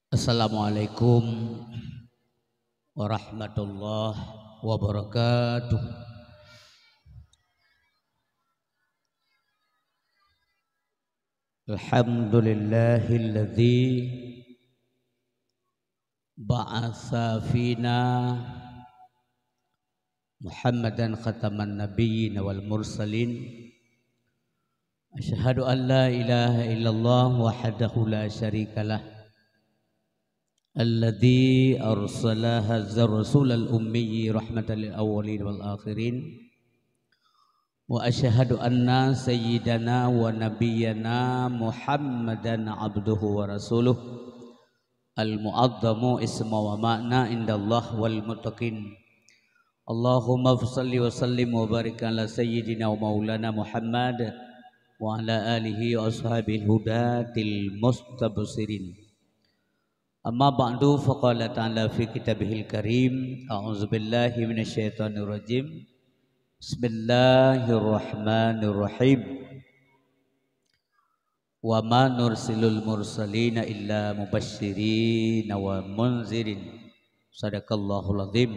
Assalamualaikum warahmatullahi wabarakatuh. Alhamdulillahilladzi ba'atsa fina Muhammadan khataman nabiyyin wal mursalin. Asyhadu an la ilaha illallah wahdahu la syarikalah. Alladzi arsala hadzal rasulal ummi rahmatan lil awwalin wal akhirin. Wa asyhadu anna sayyidana wa nabiyyana Muhammadan abduhu wa rasuluh al mu'azzamu isma wa ma'na indallah wal muttaqin. Allahumma shalli wa sallim wa barik ala sayyidina wa maulana Muhammad wa ala alihi wa ashabihi hudatil mustabsirin. Amma ba'du faqala ta'ala fi kitabihil karim. A'udzu billahi minasyaitonir rajim. Bismillahirrahmanirrahim. Wa ma nursilul mursalina illa mubasysyirin wa munzirin. Shadaqallahul azim.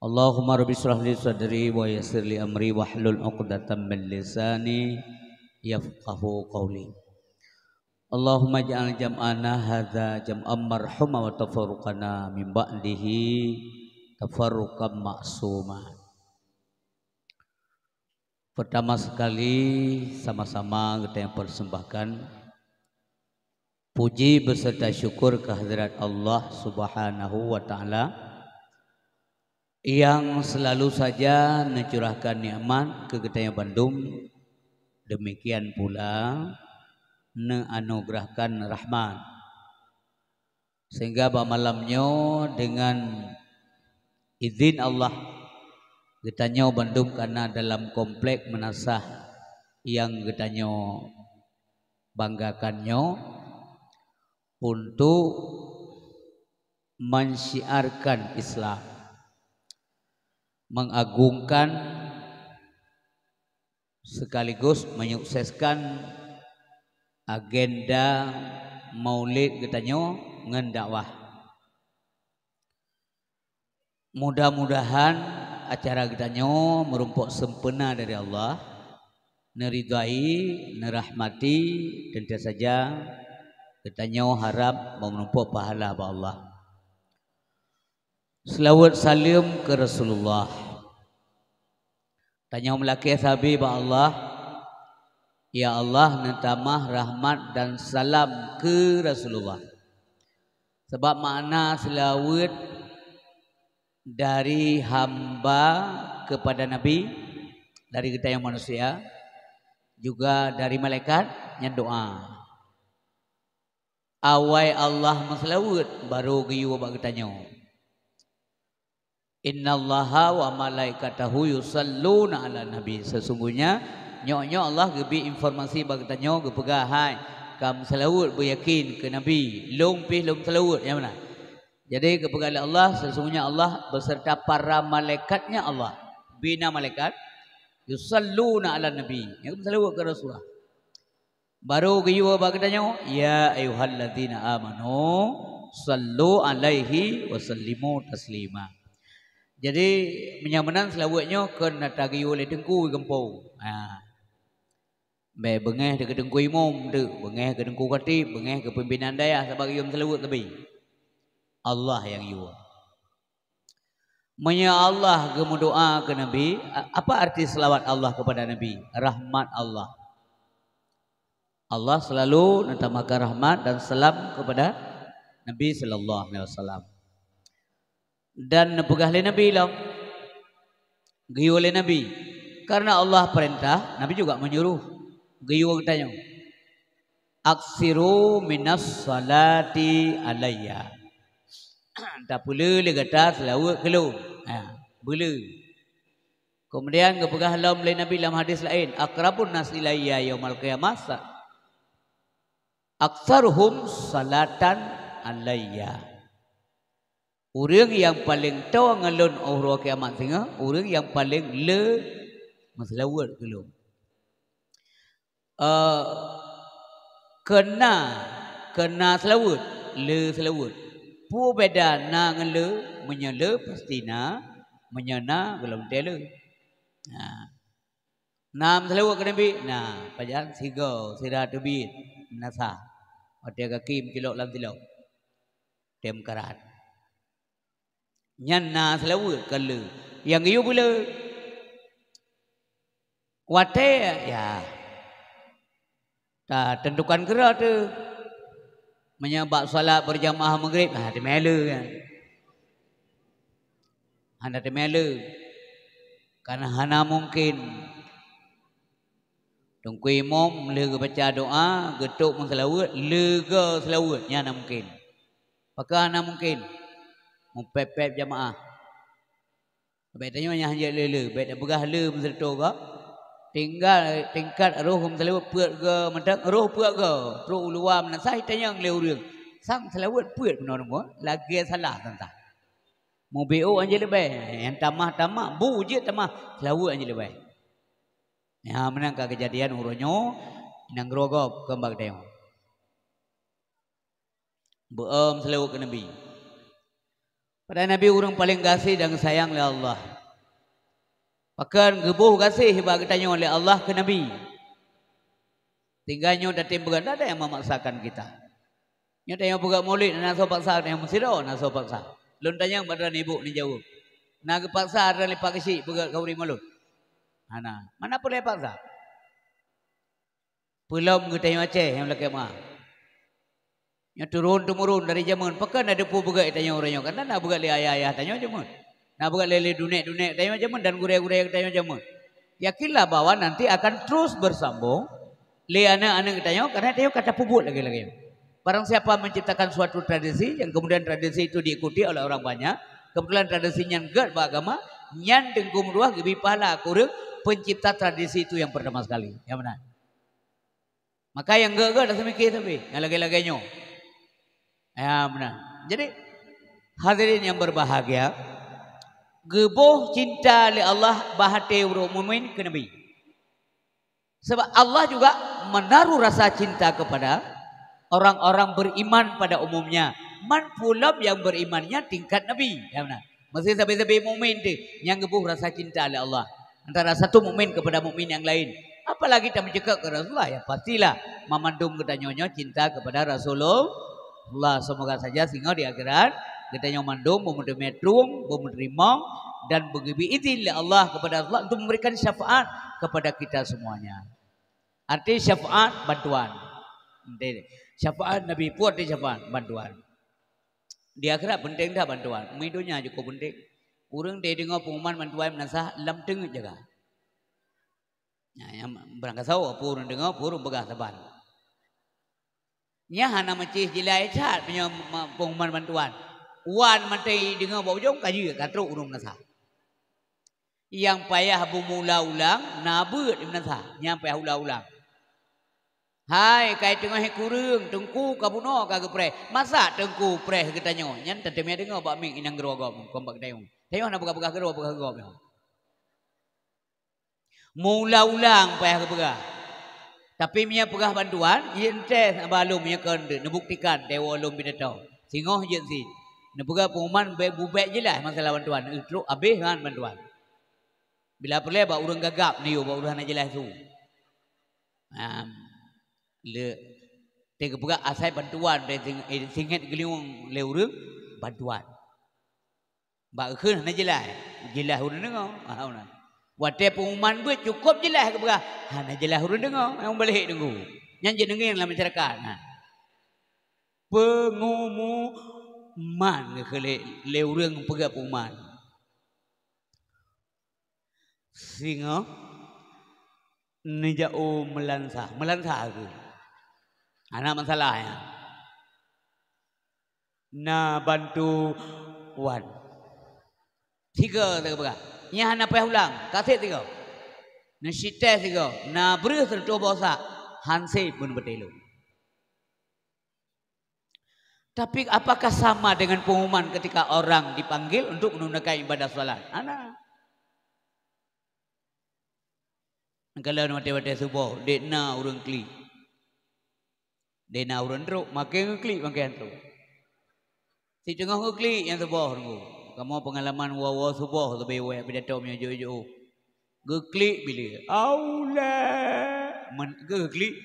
Allahumma rabbi shrah li sadri wa yassir li amri wahlul 'uqdatam min lisani yafqahu qawli. Allahumma ja'al jam'ana hadza jam'an marhuma wa tafarruqana min ba'dihi tafarruqan ma'suma. Pertama sekali sama-sama kita yang persembahkan puji beserta syukur kehadirat Allah Subhanahu wa taala yang selalu saja mencurahkan nikmat ke kita yang Bandung. Demikian pula menganugerahkan rahmat sehingga malamnya dengan izin Allah kita nyo Bandung karena dalam komplek menasah yang kita nyo banggakannya untuk mensyiarkan Islam, mengagungkan sekaligus menyukseskan agenda maulid getanyo ngendakwah. Mudah-mudahan acara getanyo merumpok sempurna dari Allah, neridai, nerahmati, tentu saja getanyo harap menumpuk pahala ba Allah. Selawat salim ke Rasulullah. Tanya melaki sabi ba Allah. Ya Allah, nentamah rahmat dan salam ke Rasulullah. Sebab makna selawat dari hamba kepada Nabi, dari kita yang manusia, juga dari malaikat yang doa. Awai Allah menselawat baru giyu bak kitanya. Innallaha wa malaikatahu yusalluna ala nabi. Sesungguhnya nyok Allah gebi informasi bagi tanya gepegah hai kam selawat beryakin ke nabi long selawat yang mana. Jadi kepegah Allah sesungguhnya Allah beserta para malaikatnya Allah bina malaikat yusalluna ala nabi yang selawat ke Rasulullah. Baru giwa bagi tanya ya ayyuhalladzina amanu sallu alaihi wasallimu taslima. Jadi menyamanan selawatnya kena tagi oleh dengku gempau. Be bengeh de dengku imam de, bengeh ke dengku khatib, bengeh ke pimpinan daya sebagai yang selawat lebih. Allah yang yu. Menya Allah gemudoa ke Nabi, apa arti selawat Allah kepada Nabi? Rahmat Allah. Allah selalu nentamakan rahmat dan salam kepada Nabi sallallahu alaihi wasallam. Dan nepegah oleh Nabi lah, giyu oleh Nabi, karena Allah perintah, Nabi juga menyuruh giyu katanya, aksiru minas salati alayya. Tak boleh le kata selawat kelu, boleh. Kemudian kepegah oleh Nabi dalam hadis lain, akrabun nas ilayya yaumal qiyamah aksaruhum salatan alayya. Orang yang paling tahu ngalun orang kiamat singa, orang yang paling le maselawat dulu. Kena selawat le selawut. Pu beda na ngan le, menyele pasti na, menyana belum tele. Nah, nam selawut ke Nabi. Nah, pajan sigo, sirah tebit, nasa. Ada kaki kilok lam tilok. Tem karat. Nyan na selawut ke le. Yang iu pula. Wate ya. Tak tentukan gerak tu. Menyebab solat berjamaah maghrib, temela kan. Hana temela. Karena hana mungkin. Tunggu imam lega baca doa, getuk selawat, lega selawat, hana mungkin. Maka hana mungkin. Mempepep jamaah. Baik tanya hanya lele, baik dah begah le menserta ke. Tinggal tingkat roh selawat puat ke, mentak roh puat ke. Terus luar menasai tanya ngeleuរឿង sang selawat puat benar semua, lagi salah tentang. Mau BO aja lebih, yang tamah bu je tamah selawat aja lebih. Ya menangkah kejadian uronyo nang grogop kembang tengok. Beam selawat ke Nabi. Pada Nabi orang paling kasih dan sayang oleh Allah. Bahkan gebuh kasih bagi tanya oleh Allah ke Nabi. Tinggalnya datang berganda ada yang memaksakan kita. Nya tanya buka maulid nak so paksa yang mesiro nak so paksa. Lun tanya badan ibu ni jauh. Nak paksa ada lepak kesi buka kauri malu. Ana, mana boleh paksa? Belum kita tanya Aceh yang laki mah. Nya turun temurun dari zaman pekan ada pu buka tanya orangnya kan nak buka le ayah tanya zaman. Nak buka lele dunek tanya zaman dan gureh tanya zaman. Yakinlah bahwa nanti akan terus bersambung. Le anak-anak tanya karena tanya kata puput lagi. Barang siapa menciptakan suatu tradisi yang kemudian tradisi itu diikuti oleh orang banyak, kebetulan tradisinya enggak beragama, nyan dengkum ruah gebi pahala kurang pencipta tradisi itu yang pertama sekali. Ya benar. Maka yang enggak dah semikir tapi yang lagi-laginya. Ya benar. Jadi hadirin yang berbahagia, geboh cinta oleh Allah bahate urut mukmin ke Nabi. Sebab Allah juga menaruh rasa cinta kepada orang-orang beriman pada umumnya. Man pula yang berimannya tingkat Nabi. Ya benar. Mesti sampai-sampai mukmin tu yang geboh rasa cinta oleh Allah. Antara satu mukmin kepada mukmin yang lain. Apalagi kita mencekak ke Rasulullah, ya pastilah memandung kita nyonya cinta kepada Rasulullah. Semoga saja sehingga di akhirat kita nyomandung mememetrum, menerima dan begitu izin Allah kepada Allah untuk memberikan syafaat kepada kita semuanya. Arti syafaat bantuan. Syafaat Nabi puat di syafaat bantuan. Di akhirat penting dah bantuan. Hidunya cukup penting. Orang dia dengar pengumuman bantuan menasah lam tengah jaga. Yang berangkat sawo purun dengar purun begah saban. Nya hana macih jilai cat punya pengumuman bantuan. Wan mati dengar bau jong kaji katruk urung menasah. Yang payah bumula ulang nabut di menasah. Yang payah ulang-ulang. Hai kai tengah kurung tengku kabuno kagak pre. Masa tengku pre kita nyo. Nyan tetemnya dengar bak ming inang gerogop kombak dayung. Tengok nak buka-buka gerogop. Mula ulang payah kebegah. Tapi punya pegah bantuan, ente balum punya kende, nebuktikan dewa lum binatau. Singoh je si. Nebegah pengumuman bubek je lah masalah bantuan. Itu habis kan bantuan. Bila perlu bak urang gagap ni bak urang jelas tu. Le tega pegah asai bantuan de singet geliung le urang bantuan. Bak keun hana jelas. Jelas urang dengar. Wate pengumuman buat cukup jelas ke berah. Hana jelas urang dengar, yang balik tunggu. Yang je dengar dalam masyarakat. Pengumuman ke le urang pegah pengumuman. Singa ni jauh melansah ke. Anak masalahnya. Na bantuan. 3 tak berah. Nya hana payah ulang, kasih 3. Na site 3, na beruh serta bosa, hanse pun bertelu. Tapi apakah sama dengan pengumuman ketika orang dipanggil untuk menunaikan ibadah salat? Ana. Kalau mati-mati subuh, dekna urang klik. Dekna urang teruk, makin klik makin teruk. Si tengah klik yang sebuah tunggu. Kamu pengalaman wawa subuh lebih wek pidato punya jo-jo. Geklik bila. Allah. Geklik.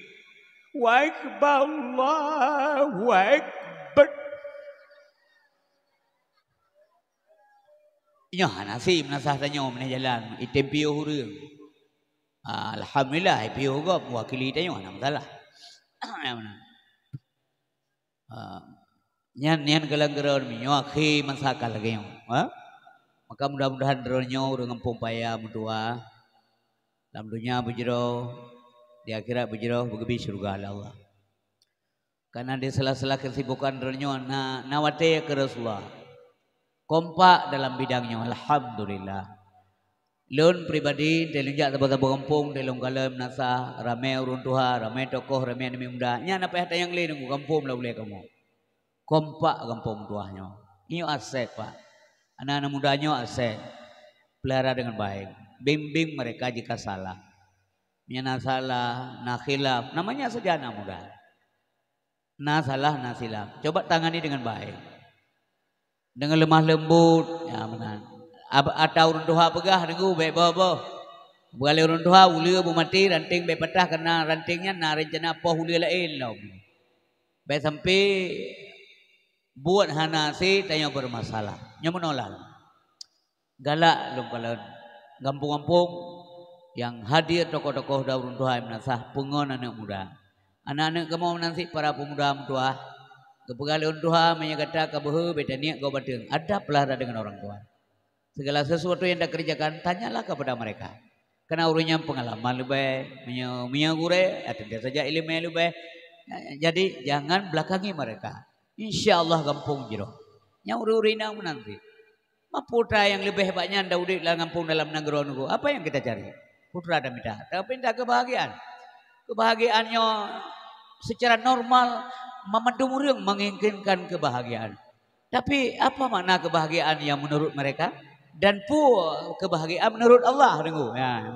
Wa akbar Allahu akbar. Nya nasi menasah tanya mana jalan. Item piuh hurung. Alhamdulillah piuh ko wakili tanya mana masalah. Nyan galang geron minyo akhi masakal lagi yo. Maka mudah-mudahan dronyo urang ngempung paya mutua. Dalam dunia bujro, di akhirat bujro begebi surga Allah. Karena di sela-sela kesibukan dronyo nawate ke Rasulullah. Kompak dalam bidangnya alhamdulillah. Lun pribadi delunjak tabo-tabo kampung delung kalem nasa ramai urun tuha, ramai tokoh, ramai anime muda. Nya napa hata yang lain nunggu kampung lah boleh kamu. Kompak kampung tuahnya. Ini aset Pak. Anak-anak mudanya aset. Pelihara dengan baik. Bimbing mereka jika salah. Nya salah, na khilaf. Namanya saja anak muda. Na salah, na silap. Coba tangani dengan baik. Dengan lemah lembut, ya benar. Atau urun tuha pegah nunggu baik bawa. Bukali urun tuha ulia bu mati ranting baik patah karena rantingnya na rencana apa ulia lain lah. Baik sampai buat hanasi tanya bermasalah. Nya menolak. Galak lum kalau kampung-kampung yang hadir tokoh-tokoh daurun tuha menasah pengon anak muda. Anak-anak kamu menanti para pemuda muda. Kepegali orang tua menyatakan kabuh betania kau bateng. Ada pelihara dengan orang tua. Segala sesuatu yang anda kerjakan tanyalah kepada mereka. Karena urunya pengalaman lebih, menyagure, atau saja ilmu lebih. Jadi jangan belakangi mereka. Insya Allah kampung jiro. Yang uri-urina menanti. Putra yang lebih hebatnya anda udik dalam kampung dalam negara nunggu. Apa yang kita cari? Putra dan minta. Tapi minta kebahagiaan. Kebahagiaannya secara normal memandung orang menginginkan kebahagiaan. Tapi apa makna kebahagiaan yang menurut mereka? Dan kebahagiaan menurut Allah. Ya,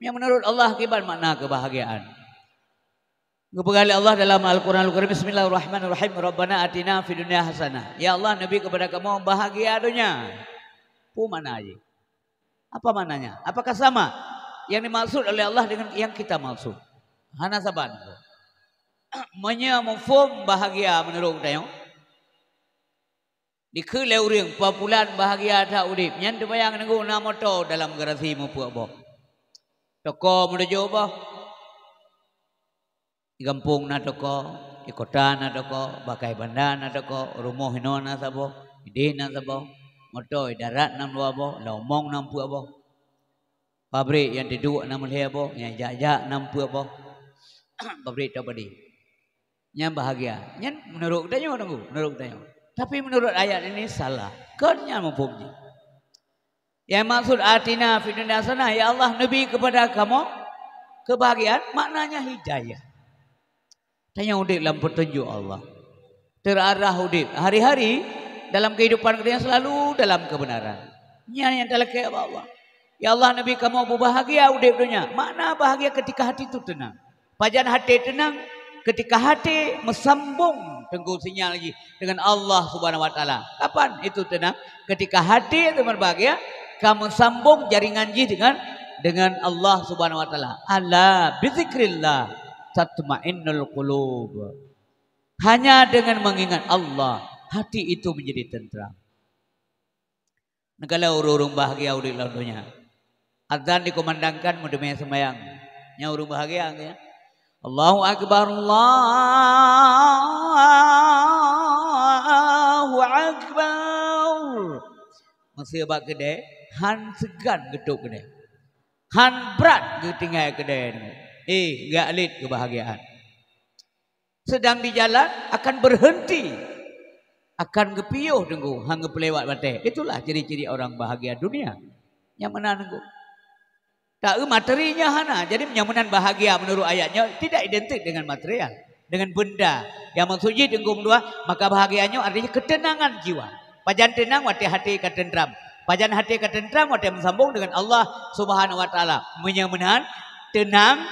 yang menurut Allah kiban makna kebahagiaan. Kepada Allah dalam Al-Quran Al-Karim. Bismillahirrahmanirrahim. Rabbana atina fid dunya hasanah. Ya Allah, Nabi kepada kamu bahagia dunia. Mana aja? Apa maknanya? Apakah sama yang dimaksud oleh Allah dengan yang kita maksud? Hana saban. Menyamufum bahagia menurut tayo. Di keleuring populan bahagia tak udip. Yang terbayang nunggu nama to dalam gerasi mupu apa. Toko menuju apa? Di kampung na toko, di kota na toko, bakai bandar na toko, rumah hino na sabo, ide na sabo, moto darat nam dua apa, lomong nam pu apa. Pabrik yang duduk nam leh apa, yang jajak nam pu apa. Pabrik tu badi. Yang bahagia. Yang menurut tanya nunggu, menurut tanya. Tapi menurut ayat ini salah. Kerja mempunyai. Yang maksud atina fid dunya hasanah, ya Allah Nabi kepada kamu kebahagiaan maknanya hidayah. Tanya udip dalam petunjuk Allah. Terarah udip hari-hari dalam kehidupan kita selalu dalam kebenaran. Yang terlekat Allah. Ya Allah Nabi kamu berbahagia udip dunia. Makna bahagia ketika hati itu tenang. Pajan hati tenang ketika hati mesambung tengku sinyal lagi dengan Allah Subhanahu wa taala. Kapan itu tenang? Ketika hati itu berbahagia, kamu sambung jaringan ji dengan Allah Subhanahu wa taala. Ala bizikrillah tatmainnul qulub. Hanya dengan mengingat Allah, hati itu menjadi tentram. Negala urung bahagia di dalam dunia. Azan dikumandangkan mudahnya sembahyang. Nya urung bahagia ya. Allahu Akbar, Allahu Akbar. Masih abak gede, han segan geduk gede. Han berat tinggal gede. Enggak alit kebahagiaan. Sedang di jalan akan berhenti. Akan gepiuh tunggu, hang pelewat batai. Itulah ciri-ciri orang bahagia dunia. Yang mana nunggu? Tak materinya hana. Jadi nyamanan bahagia menurut ayatnya tidak identik dengan material, dengan benda. Yang maksudnya tenggung dua, maka bahagianya artinya ketenangan jiwa. Pajan tenang wati hati ketentram. Pajan hati ketentram wati mensambung dengan Allah Subhanahu wa taala. Menyamanan tenang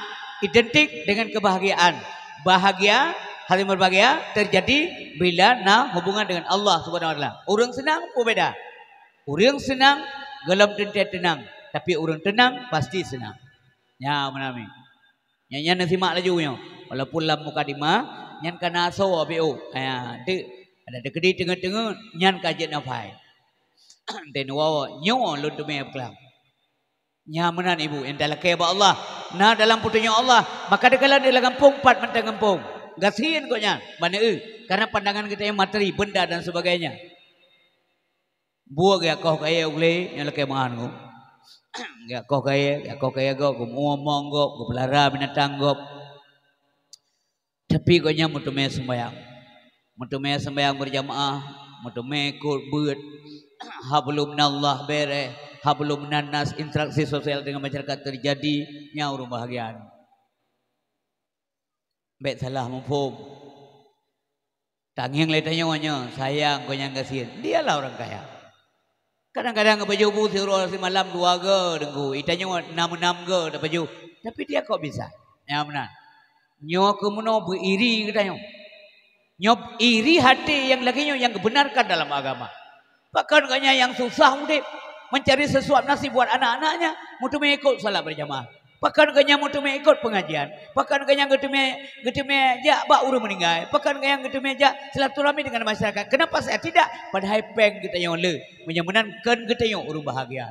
identik dengan kebahagiaan. Bahagia hal yang berbahagia terjadi bila nak hubungan dengan Allah Subhanahu wa taala. Orang senang pun beda. Orang senang gelam tenang, tapi orang tenang pasti senang. Ya menami. Nyan nasimak lajunya. Walaupun lam mukadimah nyan kana so abu. De ada dekedi tengah-tengah nyan kajet nafai. Den wawa nyo lun tu me kelam. Nya menan ibu entah ke ba Allah. Nah dalam putunya Allah, maka dekalan dia kampung pat mentang kampung. Gasian kok nyan. Mana karena pandangan kita yang materi, benda dan sebagainya. Buah ya kau kaya ule yang leke mahan ko. Ya kau kaya go, ngomong go, pelara binatang go. Tapi kau nya mutume sembahyang berjamaah, mutume ikut buat hablum minallah bere, hablum minannas, interaksi sosial dengan masyarakat terjadi, nya urung bahagian. Bet salah mufhum. Tanging letanya sayang kau yang kasihan. Dialah orang kaya. Kadang-kadang baju putih si malam 2 ge dengku. Itanya 6 ge dah baju. Tapi dia kok bisa? Ya benar. Nyo kemuno beriri katanya. Nyo iri hati yang lagi yang kebenarkan dalam agama. Bahkan kanya yang susah udip mencari sesuatu nasi buat anak-anaknya, mutu ikut salat berjamaah. Bahkan kanya mutu ikut pengajian. Bahkan kanya geteme ja ba urang meninggal. Bahkan kanya geteme ja silaturahmi dengan masyarakat. Kenapa saya tidak? Padahal peng kita yang le menyemenangkan kita yang urang bahagia.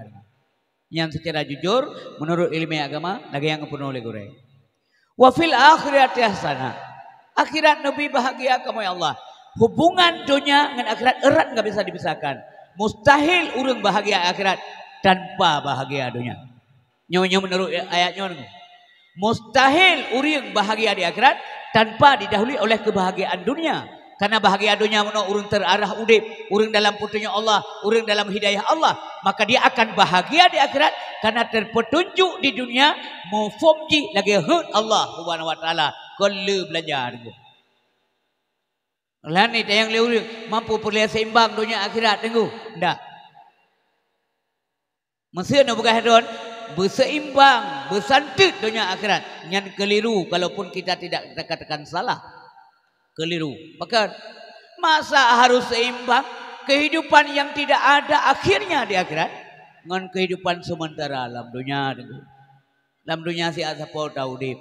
Yang secara jujur menurut ilmu agama lagi yang penuh oleh gore. Wa fil akhirati hasanah. Akhirat Nabi bahagia kamu ya Allah. Hubungan dunia dengan akhirat erat enggak bisa dipisahkan. Mustahil urang bahagia akhirat tanpa bahagia dunia. Nyonya menurut ayatnya, mustahil urang bahagia di akhirat tanpa didahului oleh kebahagiaan dunia. Karena bahagia dunia menurut urang terarah udip, urang dalam putunya Allah, urang dalam hidayah Allah, maka dia akan bahagia di akhirat karena terpetunjuk di dunia mufumji lagi hut Allah Subhanahu wa taala. Kalau belajar lah ni yang urang mampu perlihat seimbang dunia akhirat tenggu. Ndak. Mesti nak bukan hadron berseimbang, bersantit dunia akhirat. Yang keliru kalaupun kita tidak katakan salah. Keliru. Maka masa harus seimbang kehidupan yang tidak ada akhirnya di akhirat dengan kehidupan sementara dalam dunia. Dalam dunia si asapau tahu dip.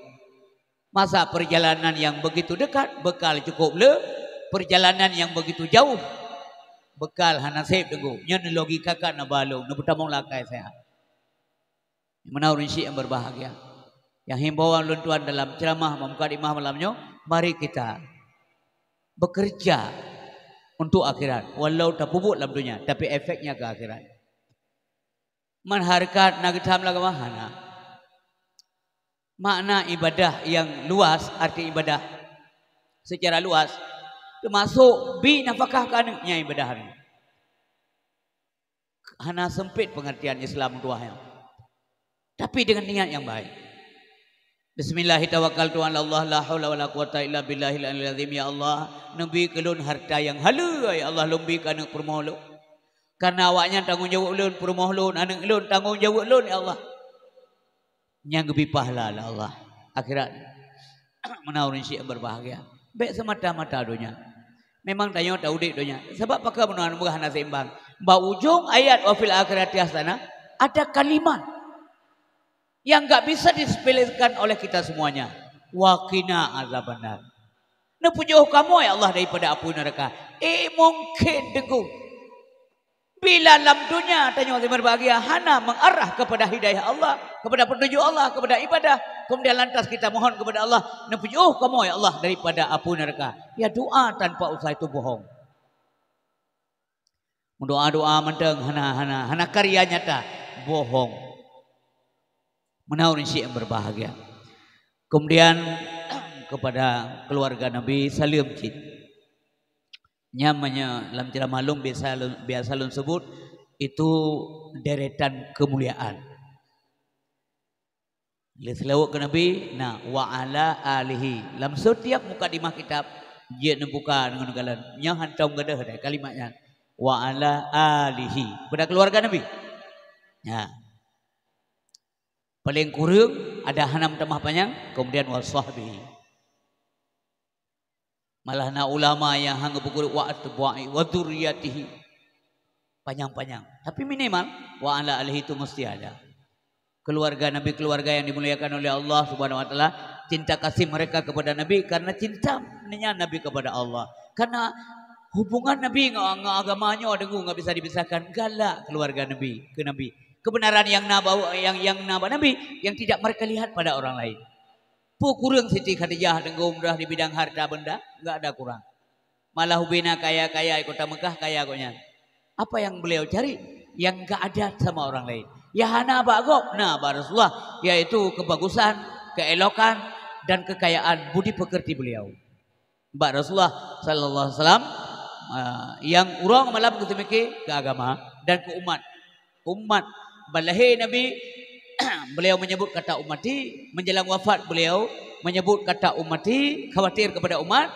Masa perjalanan yang begitu dekat bekal cukup le, perjalanan yang begitu jauh bekal hanasib tenggu. Nyan logika kan na balong, na butamong lakai saya. Menurut yang berbahagia. Yang himbauan luntuan dalam ceramah mukadimah malamnya, mari kita bekerja untuk akhirat. Walau tak pupuk dalam dunia, tapi efeknya ke akhirat. Manharkat nagitam lagamahana. Makna ibadah yang luas, arti ibadah secara luas, termasuk binafkahkannya ibadah ini. Hana sempit pengertian Islam tuahnya. Tapi dengan niat yang baik. Bismillahirrahmanirrahim. Allah la haula wala quwata illa billahil aliyil azim. Ya Allah, nabi kelun harta yang hala ya Allah lumbi kana permohon. Karena awaknya tanggungjawab ulun permohon anak ulun tanggungjawab ulun ya Allah. Yang lebih pahala lah Allah. Akhirat menaurin syik berbahagia. Baik semata-mata dunia. Memang tanya tahu dik dunia. Sebab pakai menuan bukan seimbang. Ba ujung ayat wa fil akhirati hasanah ada kalimat yang enggak bisa disepelekan oleh kita semuanya. Wa qina azabannar. Na pujuh kamu ya Allah daripada api neraka. Mungkin dengku. Bila dalam dunia tanya orang berbahagia hana mengarah kepada hidayah Allah, kepada petunjuk Allah, kepada ibadah. Kemudian lantas kita mohon kepada Allah, na pujuh kamu ya Allah daripada api neraka. Ya doa tanpa usaha itu bohong. Doa-doa menteng hana karya nyata bohong. Menaurin syik yang berbahagia. Kemudian kepada keluarga Nabi salim cid. Nyamanya dalam ceramah malum biasa lun sebut itu deretan kemuliaan. Selawat ke Nabi, nah wa ala alihi. Dalam setiap mukadimah kitab dia membuka dengan galan. Nya hantam gadah kalimatnya. Wa ala alihi. Pada keluarga Nabi. Ya. Paling kurang ada hanam tamah panjang, kemudian wa sahbihi. Malah na ulama yang hang pukul wa atba'i wa dzurriyyatihi panjang-panjang. Tapi minimal wa ala alihi itu mesti ada. Keluarga Nabi, keluarga yang dimuliakan oleh Allah Subhanahu wa taala, cinta kasih mereka kepada Nabi karena cintanya Nabi kepada Allah. Karena hubungan Nabi dengan agamanya nggak bisa dipisahkan. Galak keluarga Nabi ke Nabi. Kebenaran yang naba Nabi yang tidak mereka lihat pada orang lain. Kurang Siti Khadijah dengan umrah di bidang harta benda, enggak ada kurang. Malah hubina kaya-kaya kota Mekah kaya koknya. Apa yang beliau cari yang enggak ada sama orang lain? Ya hana bagok, nah Rasulullah, yaitu kebagusan, keelokan dan kekayaan budi pekerti beliau. Mbak Rasulullah sallallahu alaihi wasallam yang urang malam ketemiki ke agama dan ke umat. Umat balahi Nabi beliau menyebut kata ummati, menjelang wafat beliau menyebut kata ummati, khawatir kepada umat,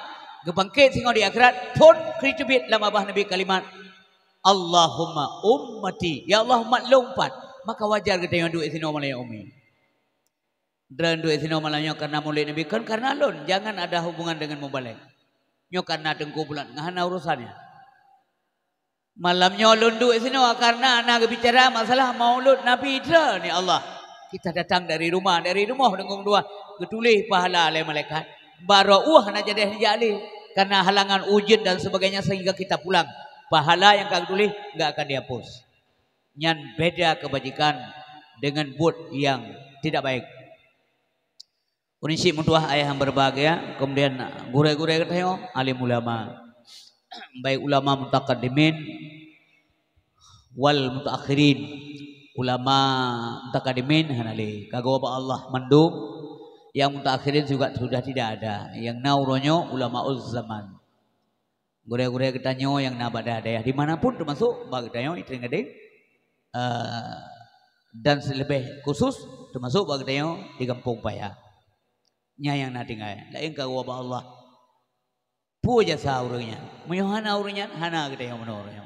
gebangkit sehingga di akhirat pun kritubit dalam abah Nabi kalimat Allahumma ummati, ya Allah umat lompat, maka wajar kita yang duit sini malaya umi. Dan duit sini malanya karena mulai Nabi kan karena lon, jangan ada hubungan dengan mubalek. Nyo karena dengku bulan ngahana urusannya. Malamnya lundu sini karena anak bicara masalah maulud Nabi Idra ni Allah. Kita datang dari rumah dengan dua ketulih pahala oleh malaikat. Barauh nak jadi jali karena halangan ujian dan sebagainya sehingga kita pulang. Pahala yang kau tulis enggak akan dihapus. Nyan beda kebajikan dengan buat yang tidak baik. Unisi mutuah ayah yang berbahagia, kemudian gure-gure katayo alim ulama. Baik ulama mutaqaddimin wal mutaakhirin. Ulama mutaqaddimin hanali kagawa Allah mandum, yang mutaakhirin juga sudah tidak ada. Yang nauronyo ulama zaman. Gure-gure ketanyo yang nabada daya dimanapun termasuk bagdayo itring-itring dan lebih khusus termasuk bagdayo di Kampung Paya. Nya yang natingay lain kagawa Allah. Puja saurnya, menyuhana urnya, hana kita yang menornya.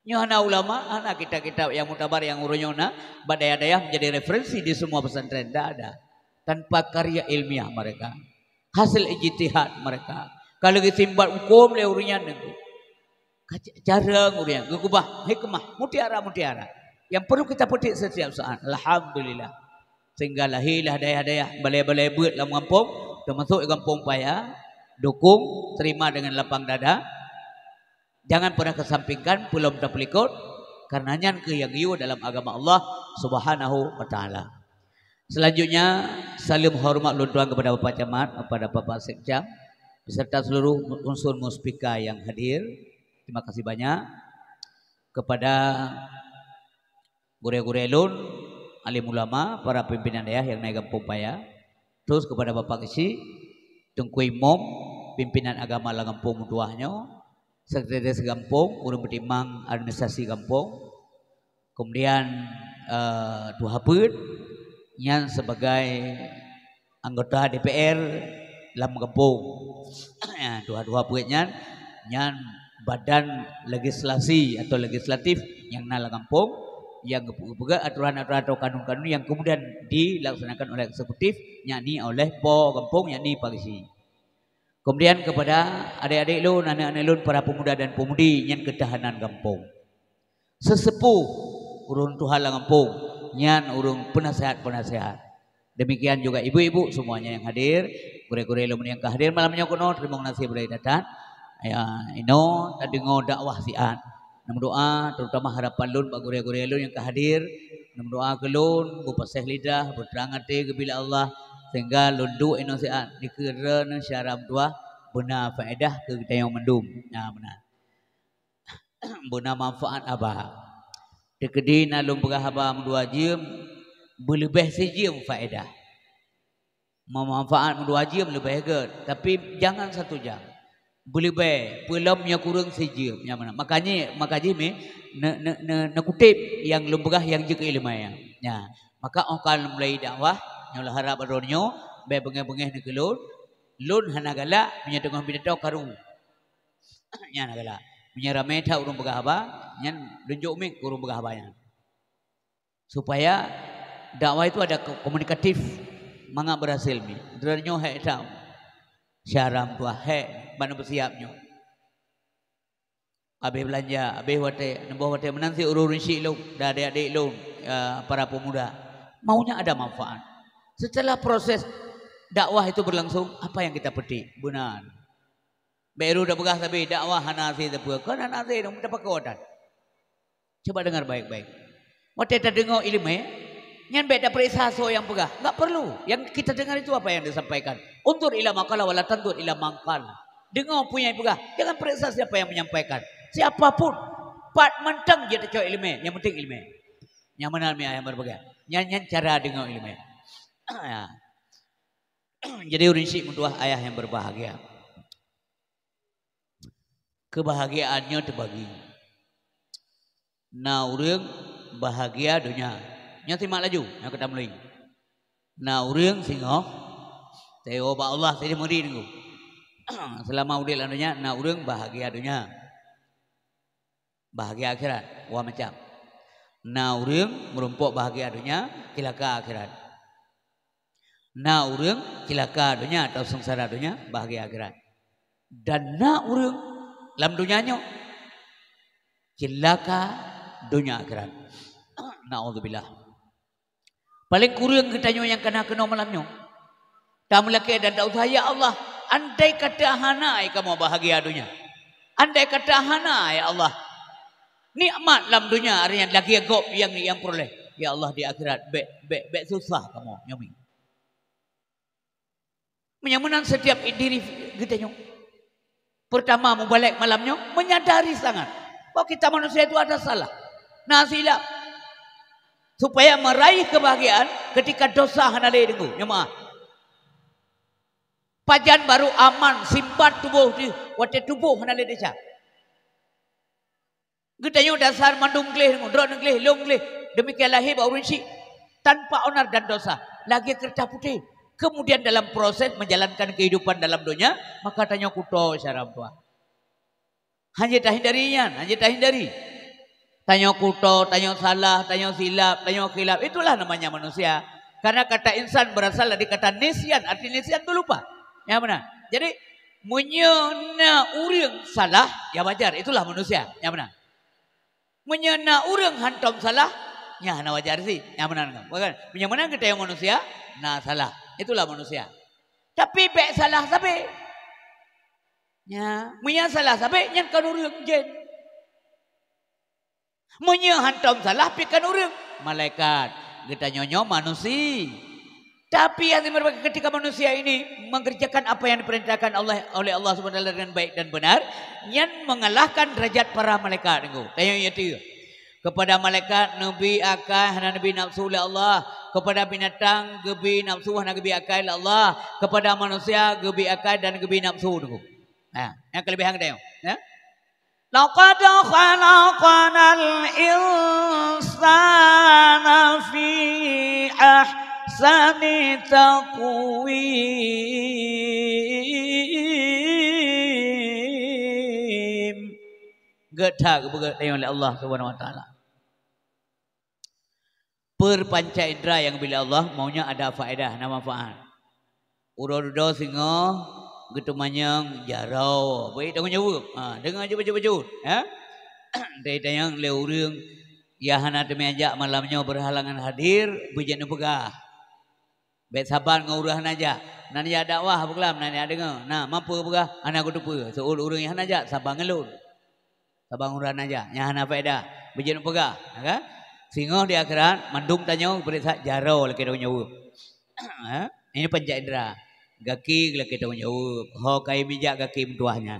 Nyuhana ulama, hana kita yang mutabar yang urnyona, badaya-daya menjadi referensi di semua pesantren. Tidak ada, tanpa karya ilmiah mereka, hasil ijtihad mereka. Kalau ditimbat hukum le urnya nentu, cara urnya, gugubah hikmah, mutiara. Yang perlu kita petik setiap saat. Alhamdulillah, sehingga lahilah daya-daya balai-balai buat dalam kampung, termasuk Kampung Paya. Dukung, terima dengan lapang dada. Jangan pernah kesampingkan, belum terpelikut. Karena nyan ke yang iu dalam agama Allah Subhanahu wa ta'ala. Selanjutnya, salim hormat luntuan kepada Bapak Camat, kepada Bapak Sekjam, beserta seluruh unsur muspika yang hadir. Terima kasih banyak. Kepada gure-gure elun, alim ulama, para pimpinan daerah yang naik Kampung Paya. Terus kepada Bapak Kisi, Tengku Imam, pimpinan agama lah kampung mutuahnya, sekretaris kampung, urang bertimang administrasi kampung, kemudian Tuha Put, yang sebagai anggota DPR dalam kampung, Tuha Putnya, yang badan legislasi atau legislatif yang nalar kampung, yang juga aturan-aturan atau kanun-kanun yang kemudian dilaksanakan oleh eksekutif, yakni oleh Po Kampung, yakni Pagisi. Kemudian kepada adik-adik lun, anak-anak lun, para pemuda dan pemudi yang ketahanan kampung. Sesepuh urun Tuhan kampung, yang urung penasehat-penasehat. Demikian juga ibu-ibu semuanya yang hadir, gure-gure lun yang hadir malamnya kuno, terima kasih boleh datang. Ya, ino tadi dakwah siat. Nama doa terutama harapan lun bagi gure-gure lun yang hadir. Nama doa ke lun berpasih lidah berterang hati kepada Allah sehingga lundu ino siat dikira syaram dua benar faedah ke kita yang mendum. Nah benar. Benar manfaat apa? Dekedi nalum berhaba dua jam berlebih sejam faedah. Memanfaat dua jam lebih ke, tapi jangan 1 jam. Boleh baik pelamnya kurang sejam yang mana makanya me na kutip yang lumbegah yang juga ilmu ya maka akan mulai dakwah nyolah harap adonyo be bengeh-bengeh ni kelun lun hanagala punya tengah bidau karu nya nagala punya rameta urung begah ba nyan lunjuk mik urung begah ba supaya dakwah itu ada komunikatif mangga berhasil mi dernyo he tau syaram tua he bana bersiapnya. Habis belanja, habis nembah wate menanti urun si lu, dah adik-adik lu, para pemuda. Maunya ada manfaat. Setelah proses dakwah itu berlangsung, apa yang kita petik? Benar. Baru dah begah tapi dakwah hanasi tepuh. Kan hanasi dong dapat kekuatan. Coba dengar baik-baik. Wate kita dengar ilmu, nyan beda perisa so yang pegah. Enggak perlu. Yang kita dengar itu apa yang disampaikan. Untur ila maqala wala tantur ila mangkal. Dengar punya yang pegah. Jangan periksa siapa yang menyampaikan. Siapapun. Pat mentang dia tak ilmu. Yang penting ilmu. Yang mana ilmu yang berbagai. Nyan cara dengar ilmu. Jadi urinsi mentua ayah yang berbahagia. Kebahagiaannya terbagi. Nah urang bahagia dunia. Nya simak laju, nya kita mulai. Nah urang singo teo ba Allah saya muri nunggu. Selama udil anunya, nah urang bahagia dunia. Bahagia akhirat, wah macam. Nah urang merumpuk bahagia dunia, cilaka akhirat. Nah urang cilaka dunia atau sengsara dunia, bahagia akhirat. Dan nah urang dalam dunianya cilaka dunia akhirat. Na'udzubillah. Paling kurang kita yang kena malamnya. Tak melaki dan tak usah ya Allah. Andai kata hana kamu bahagia dunia. Andai kata hana ya Allah. Nikmat dalam dunia hari yang lagi gop yang peroleh. Ya Allah di akhirat be susah kamu nyami. Menyamanan setiap diri kita nyok. Pertama mau balik malamnya menyadari sangat bahwa kita manusia itu ada salah. Nah silap. Supaya meraih kebahagiaan ketika dosa hanale dengu. Nyama. Pajan baru aman simpat tubuh di wate tubuh hanale desa. Getanyo dasar mandung gleh dengu, drone gleh, long gleh. Demikian lahir baru si tanpa onar dan dosa. Lagi kerja putih. Kemudian dalam proses menjalankan kehidupan dalam dunia, maka tanya kuto syarab tua. Hanya tahindarinya, hanya tahindari. Tanya kuto, tanya salah, tanya silap, tanya khilaf. Itulah namanya manusia. Karena kata insan berasal dari kata nisyan. Arti nisyan itu lupa. Ya benar. Jadi menyena urang salah, ya wajar. Itulah manusia. Ya benar. Menyena urang hantam salah, ya na wajar sih. Ya benar. Bukan. Menyena kita yang manusia, nah salah. Itulah manusia. Tapi bek salah sampai. Ya, menyena salah sampai yang kan urang jen. Hantam salah pikan urang malaikat kita nyonyo manusia. Tapi yang ketika manusia ini mengerjakan apa yang diperintahkan oleh Allah Subhanahu wa taala dengan baik dan benar, yang mengalahkan derajat para malaikat niku. Tanya itu. Kepada malaikat nabi akal hana nabi nafsu Allah, kepada binatang gebi nafsu hana gebi akal Allah, kepada manusia gebi akal dan gebi nafsu niku. Nah, yang kelebihan kita ya. Laqad khalaqnal insana fi ahsani taqwim. Gedak oleh Allah Subhanahu wa taala. Perpanca indera yang bila Allah maunya ada faedah, nama manfaat. Urodo singo gitu manyang jarau, baik tanggung jawab. Dengar aja baca-baca. Ya, dari tayang leurung, ya hana demi ajak malamnya berhalangan hadir, bujan pegah. Bet sabar ngurah aja. Nani ada dakwah bukan, nani ada dengar. Nah, mampu pegah, anak aku tupu. Seul urung yang hana aja, sabar ngelur, sabar ngurah aja. Yang hana faedah, bujan pegah. Kan? Singo di akhirat, mandung tanya berita jarau lagi tanggung jawab. Ini panca indera. Gaki lagi tanggung jawab, hokai bijak gaki mentuahnya.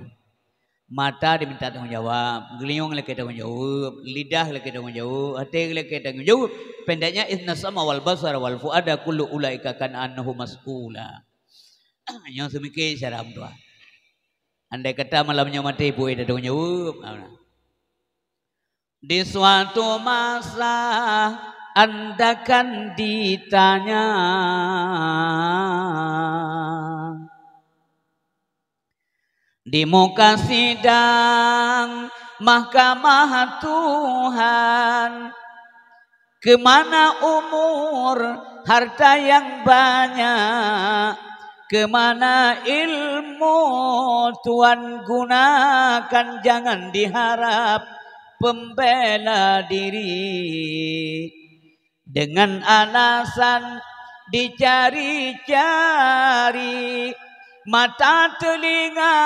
Mata diminta tanggung jawab, geliung lagi tanggung jawab, lidah lagi tanggung jawab, hati lagi tanggung jawab. Pendeknya inna sama wal basar wal fuada kullu ulaika kan annahu mas'ula. Yang semikir cara mentua. Andai kata malamnya mati boleh tanggung jawab. Di suatu masa Anda kan ditanya di muka sidang mahkamah Tuhan, kemana umur harta yang banyak Kemana ilmu Tuhan gunakan, jangan diharap pembela diri. Dengan alasan dicari-cari, mata, telinga,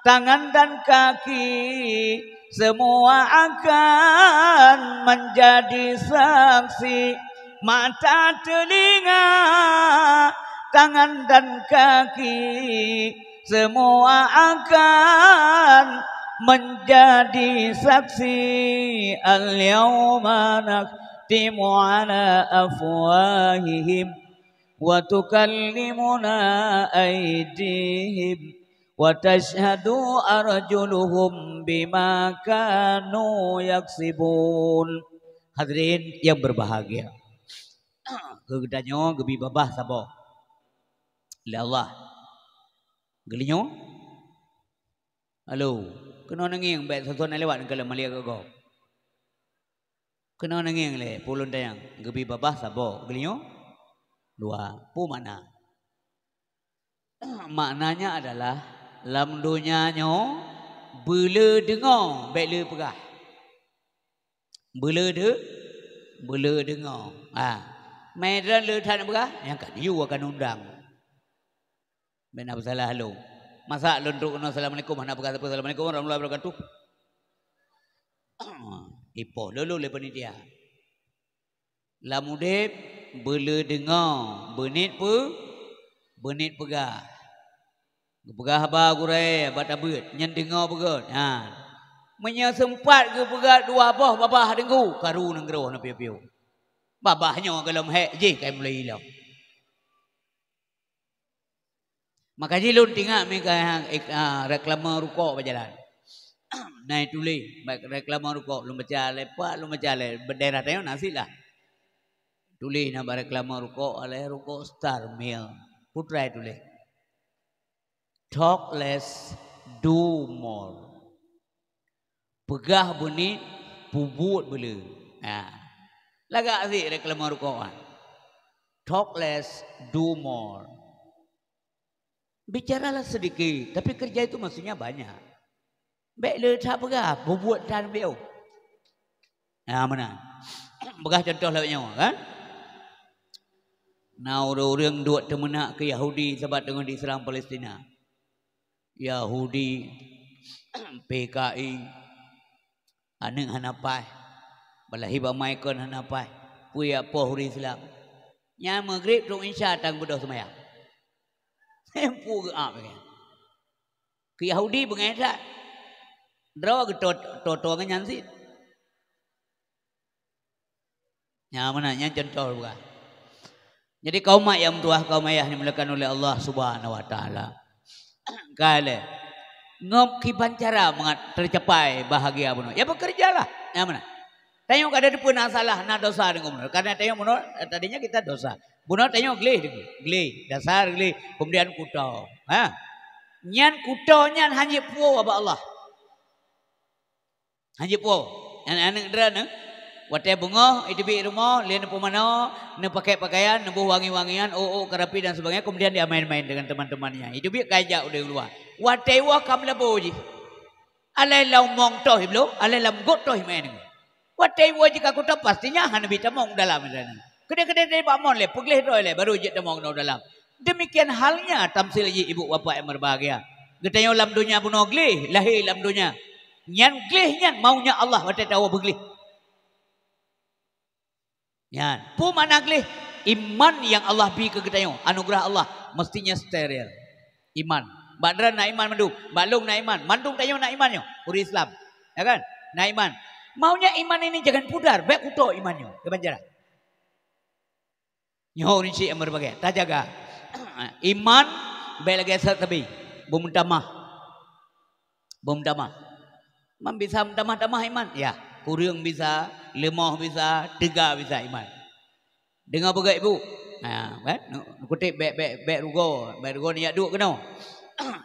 tangan dan kaki, semua akan menjadi saksi. Mata, telinga, tangan dan kaki, semua akan menjadi saksi. Al-yawma nakhtimu ala afwahihim wa tukallimuna aydihim wa tashhadu arjuluhum bima kanu yaksibun. Hadirin yang berbahagia, kegedanyo gebi babah sabo le Allah gelinyo halo kena nanging baik sesuatu lewat kalau malia kau kena nanging le pulun dayang gebi babah sabo gelinyo dua pu mana maknanya adalah lam dunyanya bela dengar baik le pegah bela dengar Medan le tan berah yang kan you akan undang. Ben apa salah halo. Masa lunduk assalamualaikum mana berkata assalamualaikum warahmatullahi wabarakatuh. Ipo lolo le panitia. Lamude bela dengar, benit pegah. Pegah ba gurai batabut nyen dengar begot. Menya sempat ke pegah dua boh babah dengku karu nang gero na piu-piu. Babahnya kalau hek je kai mulai hilang. Maka jilun tinggal mereka reklama rukuk berjalan. Naik tulis baik reklama rukuk lu baca lepak lu baca le bendera tayong nasi lah. Tulis nama reklama rukuk oleh rukuk Star Mill. Putra tulis. Talk less, do more. Pegah bunyi, pubut bela. Lagak sih reklama rukuan. Talk less, do more. Bicaralah sedikit, tapi kerja itu maksudnya banyak. Baik le tak pegah, berbuat dan beliau. Mana? Pegah contoh lewatnya kan? Nah orang dua temenak ke Yahudi sebab dengan diserang Palestina. Yahudi, PKI, aneng hanapai, balahi bamaikon hanapai, puya pohuri Islam. Nya maghrib tung insya tang bodoh semayang. Empu ke apa kan? Ke Yahudi bengeta, draw ke toto nganyansit. Nya mana nya contoh bukan? Jadi kaum mak yang tuah kaum ayah dimulakan oleh Allah Subhanahu Wa Taala. Kale ngop kiban cara tercapai bahagia bunuh. Ya bekerjalah. Ya mana? Tengok ada pun salah na dosa dengan bunuh. Karena tengok bunuh tadinya kita dosa. Bunuh tengok geli, dasar geli, kemudian kutau. Nyan kutau nyan hanya puo apa Allah. Hanya puo. Yang anak derana watai bunga itu bi rumah lian pemano ne pakai pakaian nembuh wangi-wangian kerapi dan sebagainya kemudian dia main-main dengan teman-temannya itu bi kajak udah luar watai wa kam laboji alai lau mong toh iblo alai lam got toh main watai wa jika aku tahu pastinya han bi tamong dalam sana kede-kede dari pamon le pegleh toh le baru je tamong dalam demikian halnya tamsil ji ibu bapak yang berbahagia getanyo lam dunia bunuh gleh lahir lam dunia nyan gleh nyan maunya Allah watai tahu begleh. Ya, pu mana gleh iman yang Allah bi ke kita anugerah Allah mestinya steril. Iman. Badran na iman mandu, balung na iman, mandung tayo na iman yo, uri Islam. Ya kan? Na iman. Maunya iman ini jangan pudar, baik utuh imannya. Ke banjara. Nyo rinci yang berbagai, tak jaga. Iman baik lagi sertabi, bom damah. Man bisa damah iman, ya. Kurang bisa, lemah bisa, tiga bisa iman. Dengar begai ibu. Kan? Kutip bek rugo ni yak duk kena.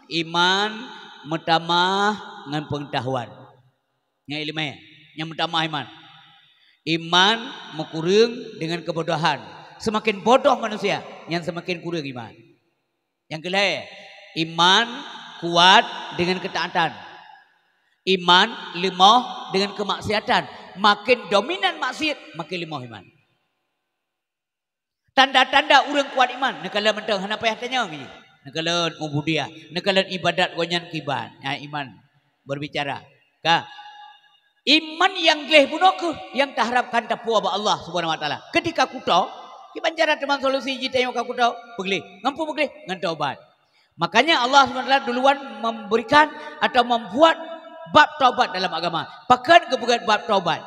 Iman metamah dengan pengetahuan. Yang ilmu yang metamah iman. Iman mekurang dengan kebodohan. Semakin bodoh manusia, yang semakin kurang iman. Yang kelima, iman kuat dengan ketaatan. Iman lemah dengan kemaksiatan. Makin dominan maksiat, makin lemah iman. Tanda-tanda orang kuat iman. Nekala mentang hana payah tanya ni. Nekala ubudiyah, nekala ibadat gonyan kiban. Ya, iman berbicara. Ka iman yang geleh bunuh yang terharapkan tapua ba Allah Subhanahu wa taala. Ketika kutau, kiban cara teman solusi ji tengok ka kutau, begleh. Ngampu begleh ngan taubat. Makanya Allah Subhanahu wa taala duluan memberikan atau membuat bab taubat dalam agama. Pakan kebuat bab taubat.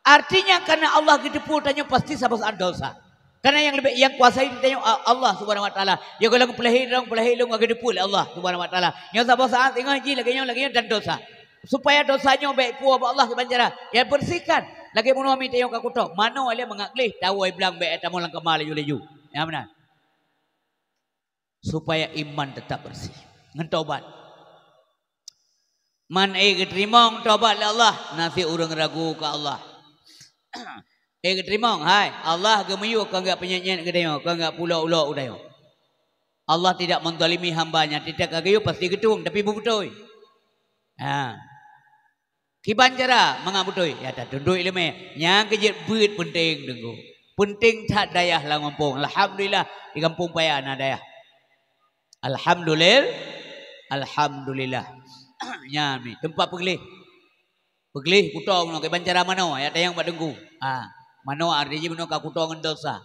Artinya karena Allah gedepul tanya pasti sabas dosa. Karena yang kuasai tanya Allah Subhanahu wa taala. Ya kalau pelahirang gedepul Allah Subhanahu wa taala. Yang sabas saat tengah ji lagi dan dosa. Supaya dosanya baik puas Allah kebanjara. Ya bersihkan. Lagi mun mi tengok aku tok. Mano ale mengaklih tahu ai bilang baik tamu lang kemal leju. Ya benar. Supaya iman tetap bersih. Ngan taubat. Man keterimong taubat le Allah, nasi urang ragu ke Allah. Keterimong, hai Allah gemayu kau enggak penyanyian kedayo, kau enggak pulau-ulau udayo. Allah tidak menzalimi hambanya, tidak kagayu pasti gedung tapi bubutoi. Ha. Kiban cara mangabutoi, ya tak dunduk ilmu. Yang kejit beut penting dengku. Penting tak dayah lah ngampung. Alhamdulillah di kampung paya ana dayah. Alhamdulillah. Nyami tempat pegelih kutong no ke bancara mano ya tayang badengku mano artinya mano ka kutong dosa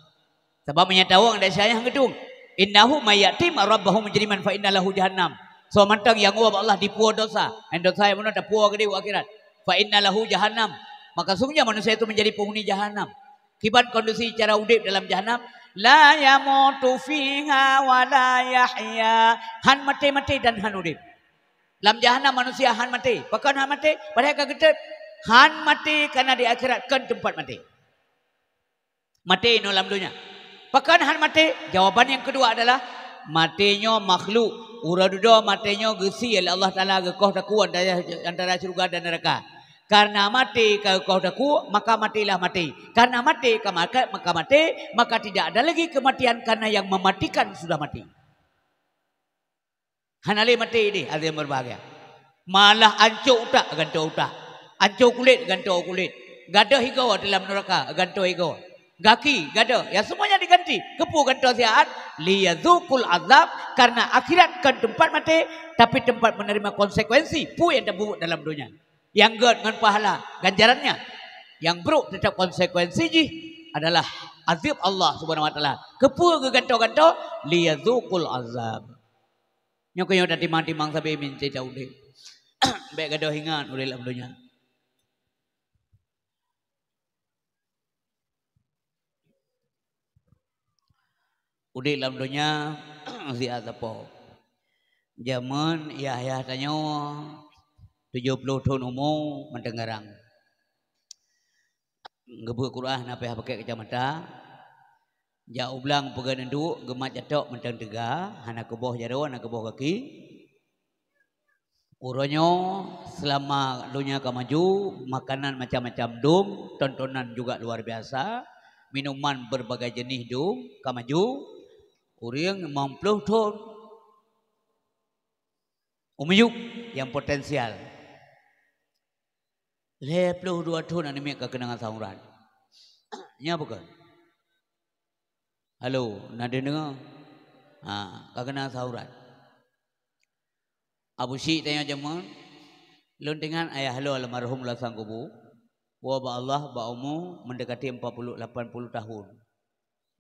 sebab menyatawang ada saya gedung innahu mayati marabbahu mujriman fa innalahu jahannam so mantang yang Allah dipuo dosa and dosa yang mano tapuo gede akhirat fa innalahu jahannam maka sungguhnya manusia itu menjadi penghuni jahannam kibat kondisi cara udip dalam jahannam la yamutu fiha wa la yahya han mati dan han udip. Dalam jahanam manusia han mati. Pakan han mati, padahal kagetep han mati karena di akhirat kan tempat mati. Mati no dalam dunia. Pakan han mati, jawaban yang kedua adalah matinya makhluk. Uradudo matinya gesi oleh Allah Taala gekoh daku antara surga dan neraka. Karena mati kau daku maka matilah mati. Karena mati maka mati, maka tidak ada lagi kematian karena yang mematikan sudah mati. Hanali mati ini ada yang berbahagia. Malah ancur utak gantung utak, ancur kulit gantung kulit, gada higau dalam neraka gantung higau, gaki gada, ya semuanya diganti. Kepu gantung siat, liyadzukul azab karena akhirat kan tempat mati, tapi tempat menerima konsekuensi pu yang terbubuk dalam dunia. Yang gad dengan pahala ganjarannya, yang buruk tetap konsekuensi ji adalah azab Allah Subhanahu wa taala. Kepu gantung liyadzukul azab. Nyok yo dah timang-timang sampai minci jauh deh. Baik gadoh hingan oleh dalam dunia. Udah dalam dunia siat apa? Zaman Yahya tanya 70 tahun umur mendengarang. Ngebuk Quran apa pakai kacamata. Jauh belang pegang duduk, gemat jatuh mentang tegak, hana keboh jaro, hana keboh kaki. Uronyo selama dunia ke maju, makanan macam-macam dum, tontonan juga luar biasa, minuman berbagai jenis dum, ke maju, urang 50 tahun. Umyuk yang potensial. 52 tahun anime kekenangan sahuran. Nya bukan? Halo, nada dengar? Kekenangan sahuran. Abu Syik tanya jaman, lontingan ayah halo almarhum lah sanggubu. Wa Allah ba'umu mendekati 40-80 tahun.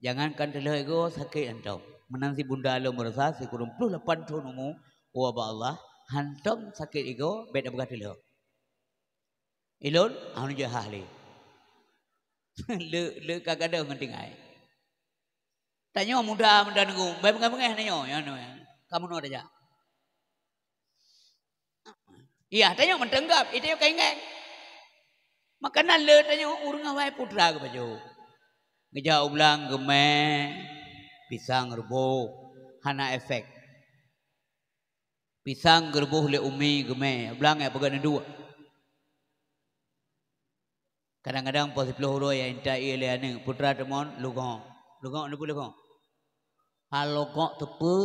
Jangankan telah ego sakit entau. Menanti bunda lo merasa sekurang 48 tahun umur. Wa Allah hantam sakit ego beda berkata lo. Ilon anu je ahli. Le kagak ada ngentingai. Tanya muda nunggu, baik mengah nanya, ya kamu no aja. Iya, tanya mentenggap, itu yang kaingan. Makanan le tanya urang awai putra ke baju. Ngejau ulang gemeh, pisang rebuk, hana efek. Pisang gerbuh le umi gemeh, ulang ya pegang dua. Kadang-kadang posiplo huro ya intai le ane putra temon lugong. Lugong apa lugong? Halo kok tepu.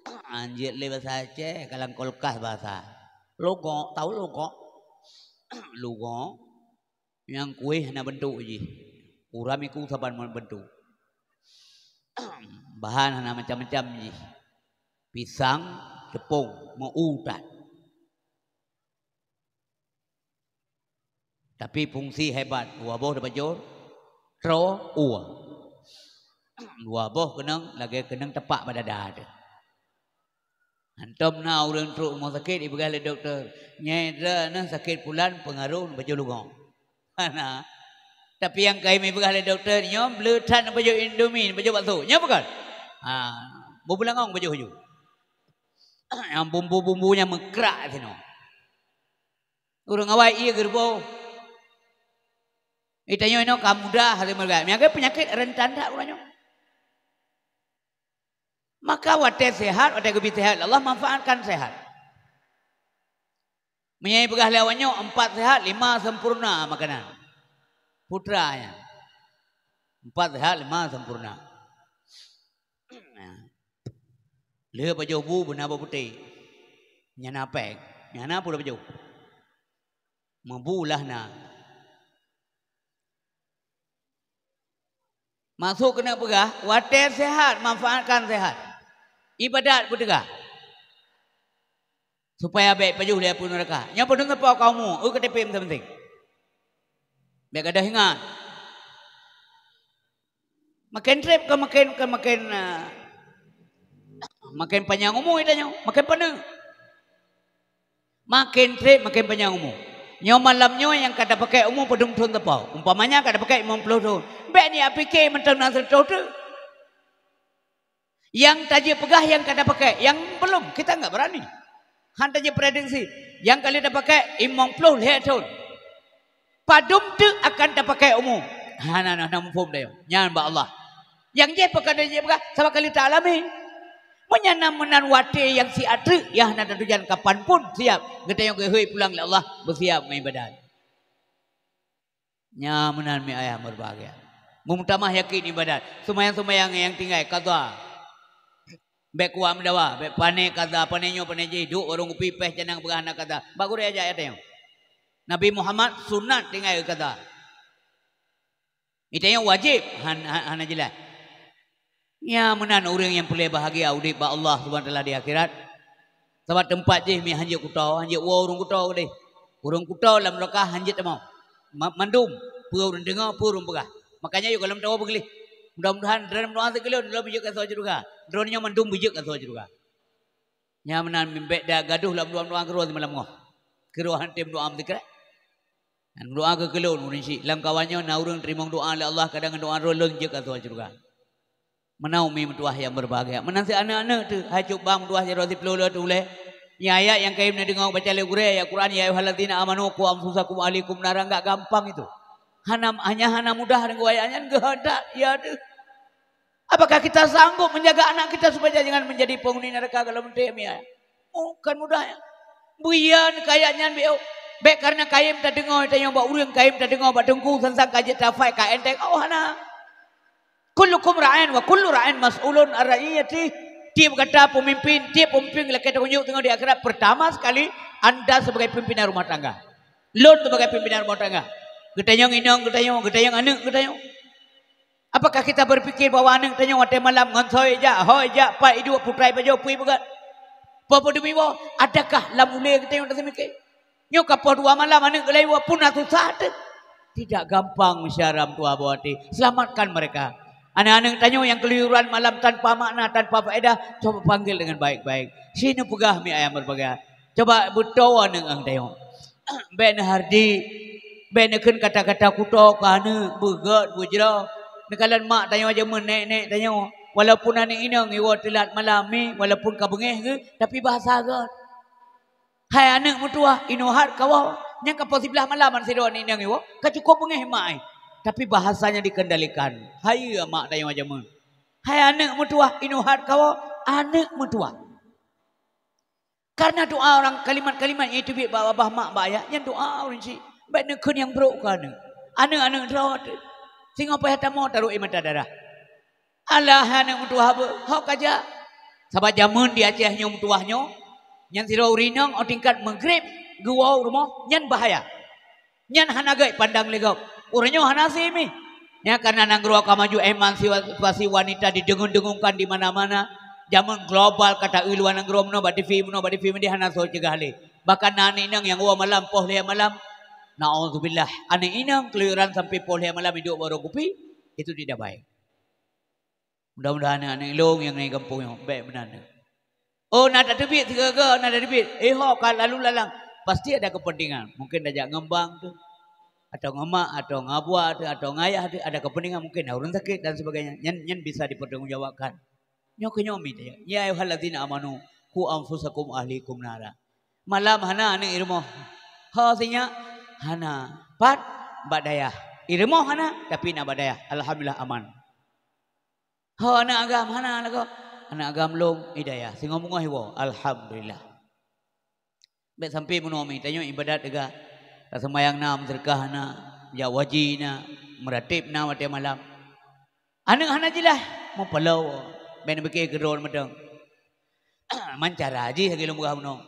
Anjir le bahasa Aceh, kalang kolkas bahasa. Logok, tahu logok? Logok yang kue hana bentuk je. Uram iku saban bentuk. Bahan hana macam-macam je. Pisang, tepung, mau udat. Tapi fungsi hebat. Dua boh dapat jor. Tro, ua. Dua boh kenang, lagi kenang tepak pada dada. Antum na orang teruk rumah sakit, ibu kali doktor. Nyedra na sakit pulan pengaruh baju lugong. Mana? Tapi yang kami ibu kali doktor, nyom beletan baju Indomie, baju bakso. Nyom bukan? Bumbu langong baju hujung. Yang bumbu-bumbunya mengkerak sini. Urang awak iya gerbau. Itanya ini kamu dah hari mereka. Mereka penyakit rentan tak orangnya. Maka wadah sehat, wadah kebi sehat. Allah manfaatkan sehat. Menyai pegah lawannya 4 sehat, 5 sempurna makanan. Putranya. 4 sehat, 5 sempurna. Lihat baju bu benar putih. Nyana pek. Nyana pula baju. Membulah na. Masuk kena pegah, wadah sehat, manfaatkan sehat. Ibadat bertegah. Supaya baik pajuh dia pun mereka. Yang pun dengar pau kamu, KTP penting. Biar ada ingat. Makin trip ke makin panjang umur itanya, makin penuh. Makin trip makin panjang umur. Nyo malamnya yang kada pakai umur pedung tahun tepau. Umpamanya kada pakai 50 tahun. Baik ni apike mentang nasr tahun tu. Yang taji pegah yang kada pakai, yang belum kita enggak berani. Han taji prediksi, yang kali dah pakai 50 tahun. Padum tu akan dah pakai umur. Nah mufhum dah. Nyan ba Allah. Yang je pakai dia pegah sama kali tak alami. Menyanam menan wate yang si atri ya nak tujuan kapan pun siap. Kita yang kehui pulang le Allah bersiap mengibadat. Nya menan mi ayah berbahagia. Mumtamah yakin ibadat. Sumayang-sumayang yang tinggal qada. Bek kuat mendawa, bek pane qada, panenyo paneji duk orang upi peh janang berahana qada. Bagus dia aja ayat Nabi Muhammad sunat tinggal qada. Itu yang wajib hana jelas. Ya menan orang yang boleh bahagia udip ba Allah Subhanahu taala di akhirat. Sebab tempat je mi hanjit kutau, hanjit orang kutau deh. Orang kutau dalam neraka hanjit mau. Mandum, purun dengar, purun pegah. Makanya yuk kalau tahu begini. Mudah-mudahan dalam doa sekalian dalam bijak ke soal juga. Dronnya mandum bijak ke soal juga. Nya menan mimbek dah gaduh dalam doa keruh malam ngoh. Keruhan tim doa zikir. Dan doa ke kelon munisi. Dalam kawannya na orang terima doa oleh Allah kadang doa rolong je ke soal juga. Menaumi mentuah yang berbahagia. Menanti anak-anak tu hajub bang mentuah yang roti pelula tu boleh. Ya ayat yang kaim nak dengar baca legure ya Quran ya ayyuhalladzina amanu qu anfusakum alaikum nar enggak gampang itu. Hanya mudah dengan ayatnya enggak ada ya tu. Apakah kita sanggup menjaga anak kita supaya jangan menjadi penghuni neraka kalau menteri ya? Bukan mudahnya. Buian kayaknya beo. Baik karena kaim tak dengar tanya ba urang kaim tak dengar ba dengku sansang kajet tafai ka enteng oh hana. Kullukum ra'in wa kullu ra'in mas'ulun ar-ra'iyati. Tiap kata pemimpin, tiap pemimpin lagi tunjuk tengok di akhirat pertama sekali anda sebagai pimpinan rumah tangga. Lon sebagai pimpinan rumah tangga. Getanyong inong, getanyong anak, getanyong. Apakah kita berpikir bahwa anak getanyong waktu malam ngansoi ja, hoi ja, pak idu putrai bajo pui bukan? Apa demi wa? Adakah lamule getanyong tak semikir? Nyok apa dua malam anak gelai wa pun atu saat. Tidak gampang musyaram tua buati. Selamatkan mereka. Anak-anak tanya yang keliruan malam tanpa makna, tanpa faedah, coba panggil dengan baik-baik. Sini pegah mi ayam berbagai. Coba bertawa dengan tanya. Ben hardi, ben ken kata-kata kuto kana begat bujra. Nekalan mak tanya aja menek-nek tanya. Walaupun anak inang iwa telat malam ni, walaupun kabengeh ke, tapi bahasa agat. Hai anak mutua, inohat kawau. Yang kapal sebelah malam sido ni inang iwa, kacukup bengeh mai. Tapi bahasanya dikendalikan. Hai mak tanya macam mana? Hai anak mutua, inuhat kau anak mutua. Karena doa orang kalimat-kalimat yang itu biar babah mak bayar, yang doa orang si, baik nekun yang beruk kan? Anak-anak terawat, sehingga apa yang tamu taruh iman darah. Allah anak mutua apa? Hak aja. Sabab jamun di Aceh nyom tuahnya, nyan sira urinang o tingkat maghrib gua rumah nyan bahaya. Nyan hanagai pandang legau. Uranyo hanasi mi. Ya karena nanggro maju emansipasi wanita didengung-dengungkan di mana-mana. Zaman global kata iluan nanggro mno badi film di hanaso cegahli. Bahkan nani nang yang malam poh lia malam. Nauzubillah. Ane inang keluyuran sampai poh lia malam hidup baru kupi itu tidak baik. Mudah-mudahan ane long yang naik kampung yang baik benar. Oh nada debit tiga nada debit. Ho kan lalu lalang pasti ada kepentingan. Mungkin dajak ngembang tu. Atau ngemak, atau ngabua, atau ngayah, ada kepentingan mungkin urun sakit dan sebagainya. Nyan bisa dipertanggungjawabkan. Nyomi dia. Ya ayyuhalladzina amanu qu anfusakum ahlikum nara. Malam hana ane irmo. Hasinya hana pat badayah. Irmo hana tapi na badayah. Alhamdulillah aman. Ha ana agam hana lago. Ana agam long hidayah. Sing ngomong hiwo alhamdulillah. Bet sampai menomि tanyo ibadat ega. Tak semayang na sedekah na, ya wajib na, meratib na mati malam. Anak hana jilah mau palau, ben beki gedor medang. Mancara aji hagi lumbuh hamno.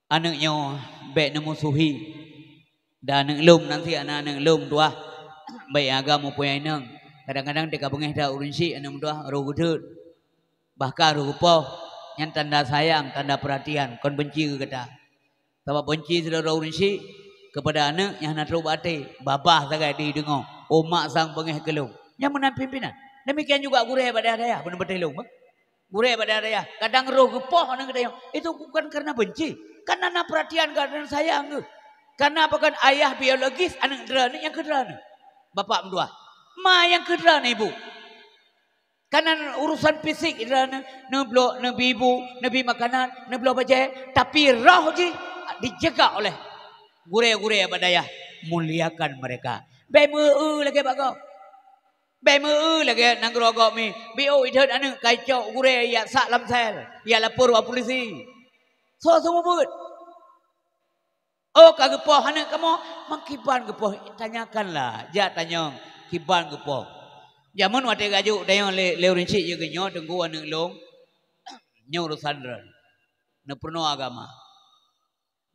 Anaknya be nemu suhi. Dan anak lum nanti anak lum dua. Baik agama punya inang. Kadang-kadang deka bengeh dah urunsi anak dua roh gudut. Bahkan roh poh yang tanda sayang, tanda perhatian, kon benci ke kata. Sebab benci saudara urunsi kepada anak yang nak terubati babah sagai di dengar omak sang pengeh kelung yang menang pimpinan demikian juga gureh pada daya benar betelung gureh pada daya kadang roh gepoh anak daya itu bukan karena benci karena nak perhatian karena sayang karena apa kan ayah biologis anak derana yang kederana bapak mendua ma yang kederana ibu karena urusan fisik derana neblo nebi ibu nebi makanan neblo bajai tapi roh je dijaga oleh gureh-gureh badayah muliakan mereka. Bemu lagi bago. Bemu lagi nang rogo mi. Bio idhet anu kacau gureh ya sak lam sel. Ya lapor wa polisi. So semua but. Oh kagepoh anu kamu mangkiban gepoh tanyakanlah. Ja tanya kiban gepoh. Jamun wate gaju dayo le rinci je genyo tenggu anu long. Nyo urusan ran. Ne perno agama.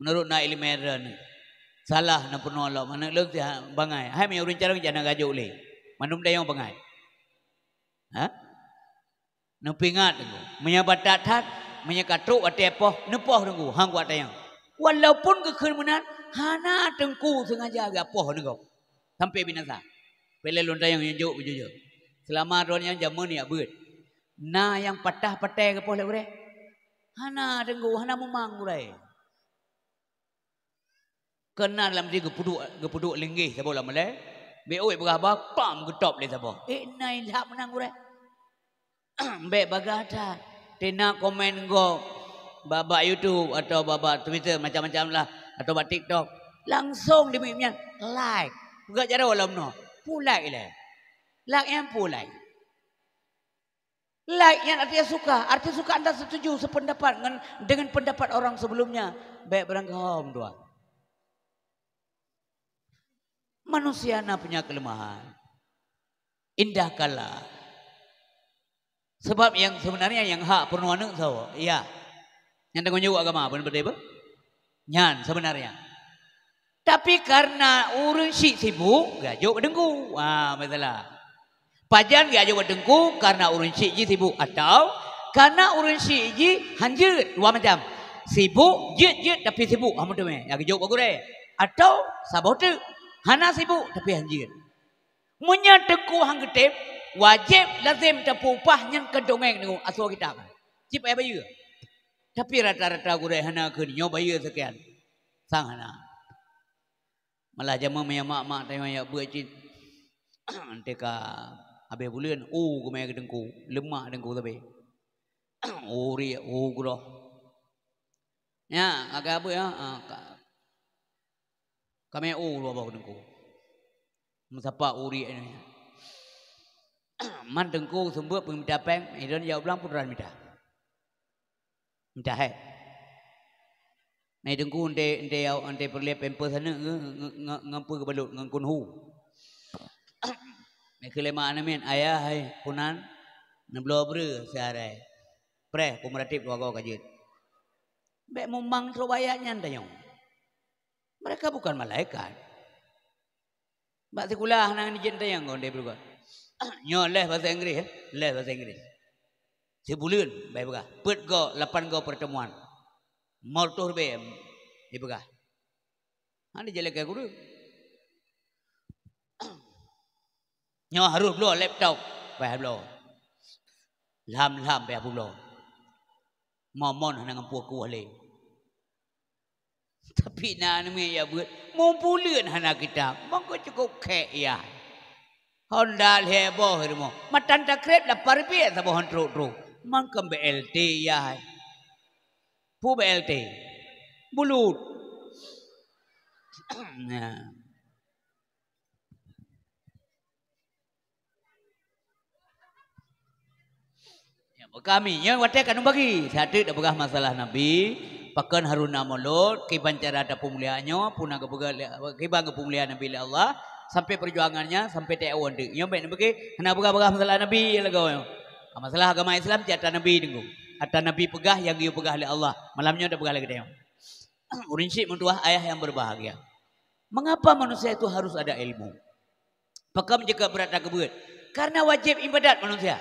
Menurut na ilmeran salah na puno Allah mana lek bangai hai me urun cara jana gajo le manum dayong bangai ha na pingat menyabat tat menyakatru atepoh nepoh nunggu hang kuat dayang walaupun kekemunan hana tengku sengaja agak poh nunggu sampai binasa pele lon dayang yang jauh bujur selama ron yang jamun ya beut na yang patah-patah ke poh le ure hana tengku hana memang urai kena dalam dia gepuduk linggih sabo lah malai be oi beraba pam getop le sabo nai lap menang ure be bagata tina komen go baba YouTube atau baba Twitter macam-macam lah atau baba TikTok langsung diminya like gak cara walam no pulai le like yang pulai like yang artinya suka anda setuju sependapat dengan pendapat orang sebelumnya baik berangkahom dua. Manusia punya kelemahan. Indah kalah. Sebab yang sebenarnya yang hak pernu anu sawo. Iya. Yang tengok juga agama pun betul. Nyan sebenarnya. Tapi karena urun sibuk, gajuk dengku. Masalah. Pajan gajuk dengku karena urun sibuk atau karena urun hanjut dua macam. Sibuk, jet tapi sibuk. Amun tu me. Ya gajuk bagure. Atau sabote. Hana sibuk tapi hanjir. Munya teku hang getep wajib lazim terpupah nyen kedongeng dengan asal kita. Cip ai bayu. Tapi rata-rata gureh hana ke nyo bayu sekian. Sang hana. Malah jama maya mak-mak tanya ya buat cip. Anteka abe bulan ku maya gedengku, lemak dengku tapi. Ori guro. Ya, agak apa ya? Kami lu bawa dengku. Mesapa uri ini. Man dengku sumber peminta peng. Idon jauh bilang puteran minta. Minta hai. Nai dengku ente perlihat pemper sana ngampu ke balut ngangkun hu. Ni kelemahan amin ayah hai punan neblo bre searai. Preh kumratip wago kajit. Bek memang terbayaknya tanyong. Mereka bukan malaikat. Bak sekulah nang ni jenta yang gonde berga. Nyo les bahasa Inggeris, les bahasa Inggeris. Sebulan baik berga. Pet go 8 go pertemuan. Mortur be di berga. Anda jelek ke guru. Nyo harus blow laptop, baik blow. Lam baik blow. Momon nang ampu ku le. Tapi na ni ya buat mau bulan hana kita. Mangko cukup kek ya. Honda heboh hirmo. Matan takrep la parbi sa bohon tru. Mangko BLT ya. Pu BLT. Bulut. Nah. Ya kami nya wate kan bagi. Satu dak begah masalah Nabi. Pakan haruna molot kiban cara ada pemuliaannya puna kiban kepemuliaan Nabi Allah sampai perjuangannya sampai te awan de nyo baik bagi hana begah masalah Nabi lagaw masalah agama Islam jata Nabi dengku hatta Nabi pegah yang dia pegah oleh Allah malamnya ada pegah lagi tayong urinsi mentuah ayah yang berbahagia. Mengapa manusia itu harus ada ilmu? Pakam jika berat kebeut karena wajib ibadat manusia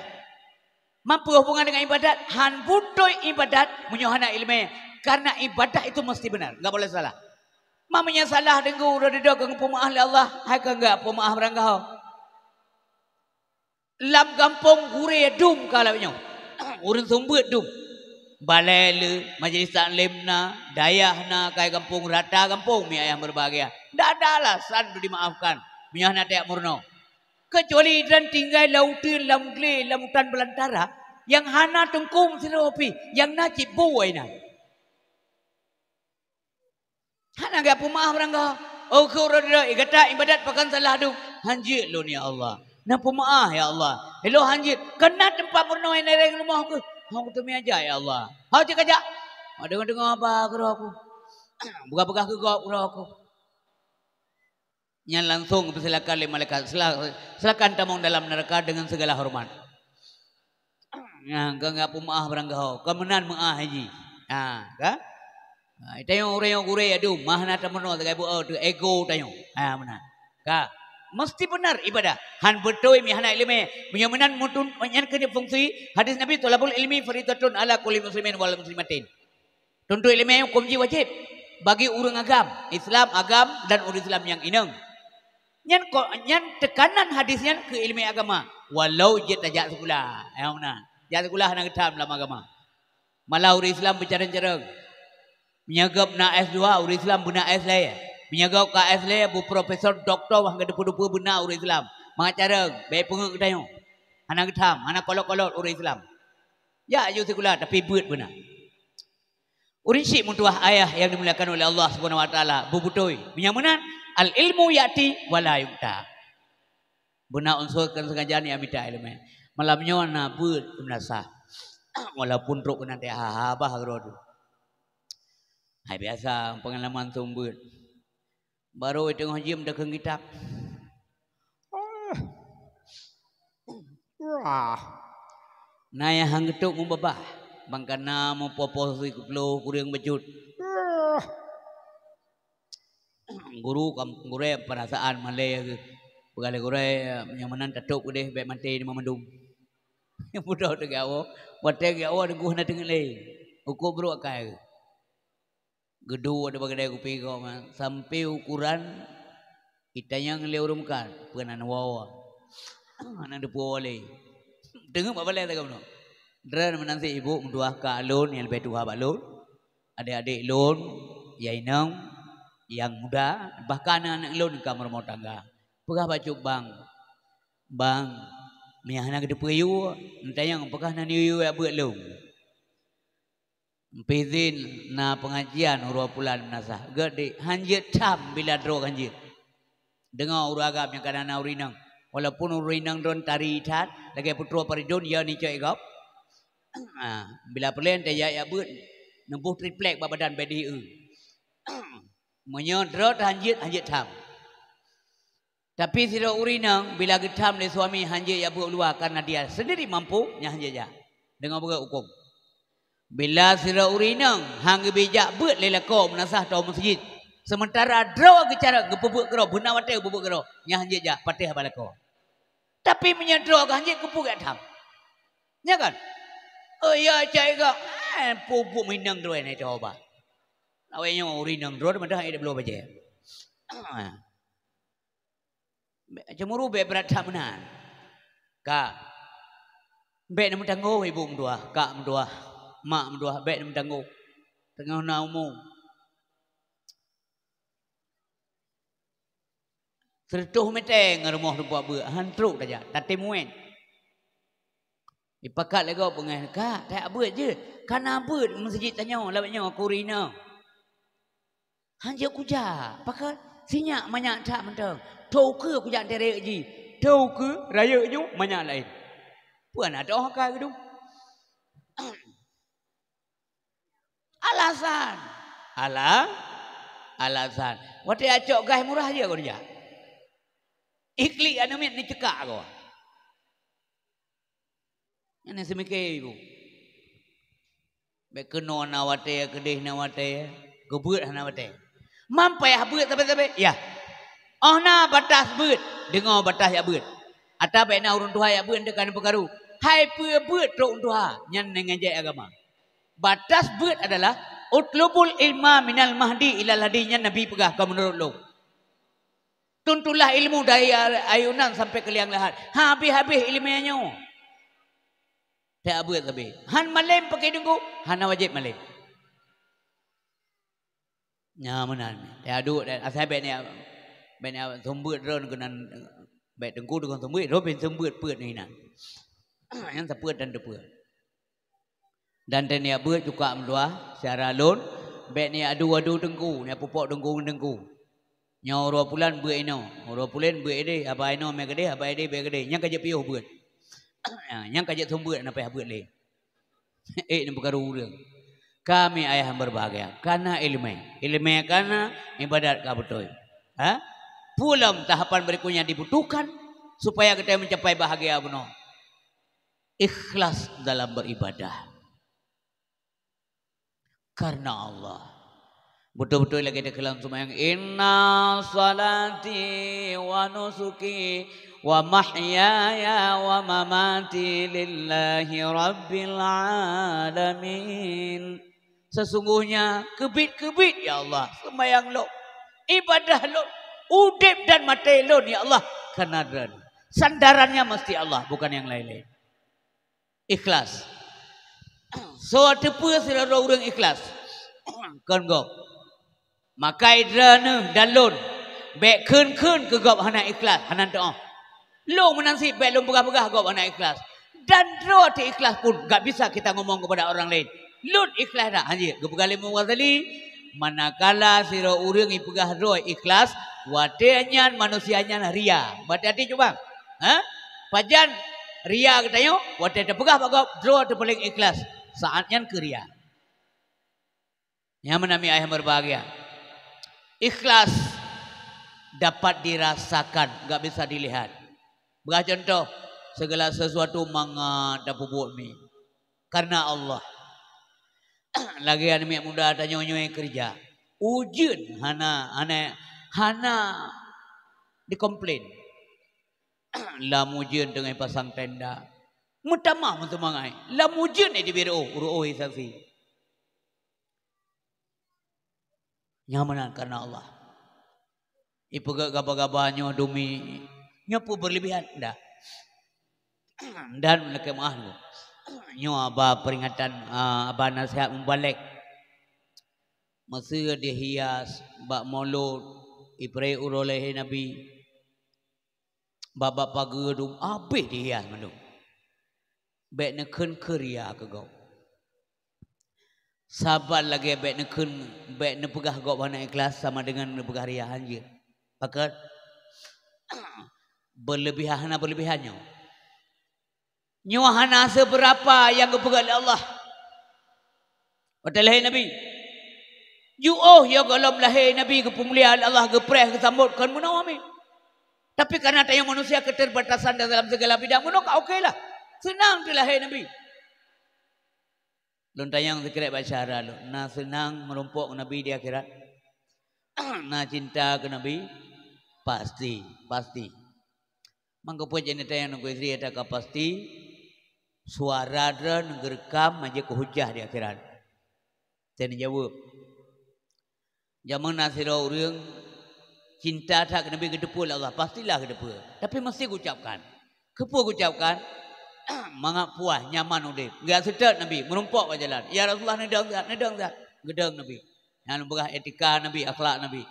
mampu hubungan dengan ibadat han butuh ibadat menyohana ilmu. Karena ibadah itu mesti benar, enggak boleh salah. Mamanya salah dengku udah didok ke pemaah Allah, hai ke enggak pemaah berangkau. Lam kampung gure dum kalau nyo. Urang sumbut dum. Balai majlis taklimna, dayahna kai kampung rata kampung mi ayah berbahagia. Ndak ada alasan dimaafkan. Menyahna tak murno. Kecuali dan tinggal lautin lautan belantara yang hana tengkum siropi, yang najib buainan. Hana enggak pemaaf rangga. Oh kurada igata ibadat pakan salah du. Hanjit lo ni Allah. Na pemaaf ya Allah. Hello hanjit. Kena tempat murno yang nereng rumah aku. Hang tu mi aja ya Allah. Hau cek aja. Dengar apa kero aku. Buka-buka ke gua aku. Yang langsung persilakan oleh malaikat. Silakan tamong dalam neraka dengan segala hormat. Nah, enggak pemaaf rangga. Kemenan maah haji. Ah, kan? Tayong orang yang gure adu mahna tamono tagai bu tu ego tayong. Mana? Ka mesti benar ibadah. Han betul mi hana ilmu. Menyamanan mutun nyan kene fungsi hadis Nabi talabul ilmi faridatun ala kulli muslimin wal muslimatin. Tuntut ilmu hukum wajib bagi orang agam, Islam agam dan orang Islam yang inang. Nyan tekanan hadisnya ke ilmu agama. Walau je tajak sekolah. Mana? Jak sekolah hana ketam dalam agama. Malah orang Islam bercarang-carang. Menyagap na S2 orang Islam benar S lah. Menyagap ke S lah bu profesor doktor wah kedepu-depu benar orang Islam. Mengacara baik pengek tayong. Anak ketam, anak kolot-kolot orang Islam. Ya ayo sekolah tapi buat benar. Urinsi muntuah ayah yang dimuliakan oleh Allah Subhanahu wa taala bubutoi. Menyamanan al ilmu yati wala yukta. Benar unsurkan sengaja ni amita ilmu. Malamnya na buat menasah. Walaupun truk nanti habah rodu. Hai biasa pengalaman tumbut. Baru tengah jam dah keng kitab. Naya hang getuk membabah. Bangkana mempoposi keplo kurang bejut. Guru gure perasaan malay pegale gure yang menan tatuk deh baik mati di memandung. Yang mudah tegawo, wate gawo dengu hana tengah lay. Ukur bro akai. Gedung ada bagai kupi kau mah sampai ukuran kita yang leurumkan penan wawa anak depu wale dengar apa balik tak kamu dran menanti ibu menduah ke alun yang lebih tua balun adik-adik lun yainang yang muda bahkan anak lun kamar rumah tangga pegah baju bang miahna depu yu entah yang pegah nani yu ya buat lun Pizin na pengajian urua pulan menasah. Gede hanjit tam bila dro hanjit. Dengar urua agam yang kadang urinang. Walaupun urinang don tari tat, lagi putra paridon ya ni cai gap. Bila pelen te ya but nempuh triplek badan bedi Menyodrot hanjit tam. Tapi sira urinang bila getam le suami hanjit ya but luar karena dia sendiri mampu nya hanjit ja. Dengar buka hukum. Bila sira urinang hang bijak beut lelako menasah tau masjid. Sementara draw ke cara gepupuk gero beuna wate gepupuk gero nya hanjit ja patih balako. Tapi menyadro ke hanjit gepupuk atam. Nya kan? Oh ya cai ga pupuk minang draw ni coba. Awaknya urinang draw madah ada belum baca. Cemuru be berat menan. Ka. Be nam tanggo ibu mdua, ka mdua. Mak mdua baik nam tangguh tengah naumu sertuh meteng rumah rumah buat hantruk saja tati muen dipakat lagi pengen kak tak buat je karena buat masjid tanya lawatnya aku rina hanya kuja pakat sinyak banyak tak mentang tahu ke kuja derek ji tahu ke raya ju banyak lain puan ada orang kaya gitu alasan wate acok gas murah aja kau dia iklik anu mit ni cekak kau ini semike ibu be keno na wate kedih na wate gebeut na wate mampai beut sampai ya oh na batas beut dengar batas ya beut ata be na urun tuha ya beut dekan perkaru hai beut tok tuha nyan ngajak agama batas beut adalah utlubul ilma minal mahdi ilal hadinya Nabi pegah kau menurut lo. Tuntulah ilmu dari ayunan sampai ke liang lahat. Habis-habis ilmunya. Tak buat tapi. Han malam pakai dengku, han wajib malam. Nyamanan. Tak aduk asal betnya sumber drone kenan bet dengku dengan sumber drone sumber put ni nak. Yang seput dan deput. Dan tenia buat juga mdua secara lon bet ni adu dengku ni pupok dengku nya 2 bulan buat ino 2 bulan buat ide apa ino me gede apa ide be gede nya kaje piuh buat nya kaje sumber apa buat le ni perkara urang kami ayah berbahagia karena ilmu karena ibadat ka betul pulam tahapan berikutnya dibutuhkan supaya kita mencapai bahagia benar ikhlas dalam beribadah karena Allah betul-betul lagi di dalam sembahyang inna salati wa nusuki wa mahyaya wa mamati lillahi rabbil alamin sesungguhnya kebit-kebit ya Allah sembahyang lo ibadah lo udip dan mati lo ya Allah karena sandarannya mesti Allah bukan yang lain-lain ikhlas so tepu saudara orang ikhlas kan gop makai drana dalun bek kun ke gop hana ikhlas hanan doa lo menansi bek lo pegah-pegah gop hana ikhlas dan doa ti ikhlas pun gak bisa kita ngomong kepada orang lain lun ikhlas dah haji gepegali muwazali manakala sira urang ipegah doa ikhlas wateanyan manusianya ria berarti coba pajan ria katanya wate pegah gop doa tu paling ikhlas saatnya keria. Yang menami ayah berbahagia. Ikhlas dapat dirasakan, gak bisa dilihat. Bagi contoh, segala sesuatu mangat dapat buat mi. Karena Allah. Lagi anak muda ada nyonya kerja. Ujun hana dikomplain. Lamujun dengan pasang tenda. Mutamah untuk mangai. Lamujun di biro uruoi saksi. Nyamanan karena Allah. Ipu gabah-gabahnya demi nyapu berlebihan ndak. Dan mereka maaf. Nyo aba peringatan aba nasihat membalik. Masa dia hias bak maulud ipre uroleh Nabi. Baba pagudum habis dia hias mandum. Bek nekun keria ke kau. Sabar lagi bek nekun bek nepegah kau mana ikhlas sama dengan nepegah riahan je. Pakat berlebihannya. Nyuahana seberapa yang kepegat oleh Allah. Watalah Nabi. Ya galam lahir Nabi kepemuliaan Allah kepreh kesambutkan munawami. Tapi karena tayang manusia keterbatasan dalam segala bidang munawak okeylah. Senang tu lahir Nabi. Lontayang sekret basyara lu. Na senang merumpuk Nabi di akhirat. Na cinta ke Nabi pasti. Mangko jadi tayang nunggu istri ada pasti suara dra ngerekam aja ke hujah di akhirat. Saya jawab. Zaman nasiro orang cinta tak ke Nabi kedepu Allah pastilah kedepu. Tapi mesti ucapkan. Kepu ucapkan mangap puas nyaman udip. Enggak sedap Nabi merumpuk ke jalan. Ya Rasulullah nedang zat. Gedang Nabi. Yang begah etika Nabi, akhlak Nabi.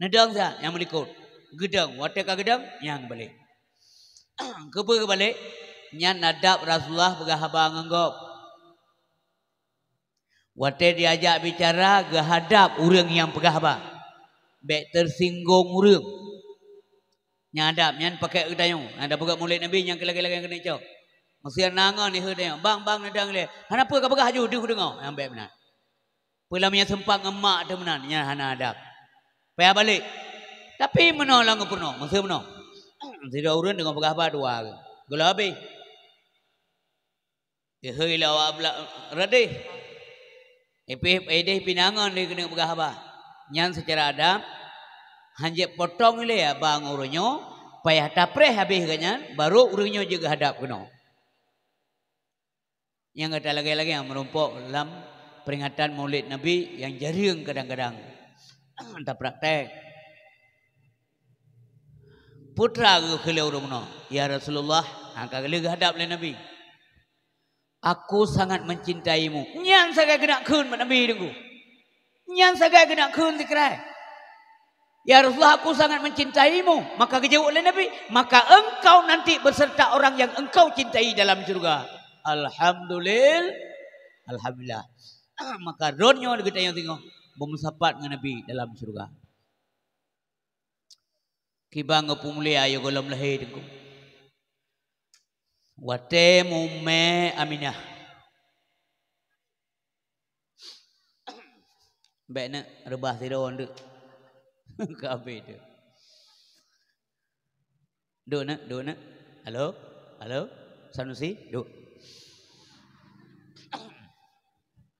Nedang zat yang melikut. Gedang, watak gedang yang balik. Kepu balik. Nyan nadab Rasulullah begah abang anggap. Watak diajak bicara gehadap orang yang pegah abang. Baik tersinggung orang. Nyadap nyan pakai gedayung. Ada pegak mulut Nabi yang kela-kela yang kena cok. Mesti nangan ni hedayung. Bang nedang le. Kenapa kau pegah haju dia dengar. Yang baik benar. Pelamnya sempat ngemak tu benar. Nyan hana adab. Payah balik. Tapi menolong ke penuh. Mesti menolong. Tidak urun dengan pegah apa dua. Gula habis. Dia hilang awak radih. Edeh pinangan dia kena pegah apa. Nyan secara adab. Hanjek potong ile ya bang urunyo. Payah tapreh habis kanyan. Baru urunyo juga hadap kena. Yang kata lagi-lagi yang merumpuk dalam peringatan Maulid Nabi yang jaring kadang-kadang. Tak praktek. Putra ke keliau rumah. Ya Rasulullah. Angka kali hadap oleh Nabi. Aku sangat mencintaimu. Nyan saya kena kun Nabi dengu. Nyan saya kena kun dikrai. Ya Rasulullah aku sangat mencintaimu. Maka kejauh oleh Nabi. Maka engkau nanti berserta orang yang engkau cintai dalam surga. Alhamdulillah. Maka ronyo kita yang tengok. Bermusapat dengan Nabi dalam surga. Kibang pumulia ayo golom lahir dengku. Wate mume Aminah. Baiknya rebah tidak onda. Kabeh tu. Duk nak. Halo. Sanusi, duk.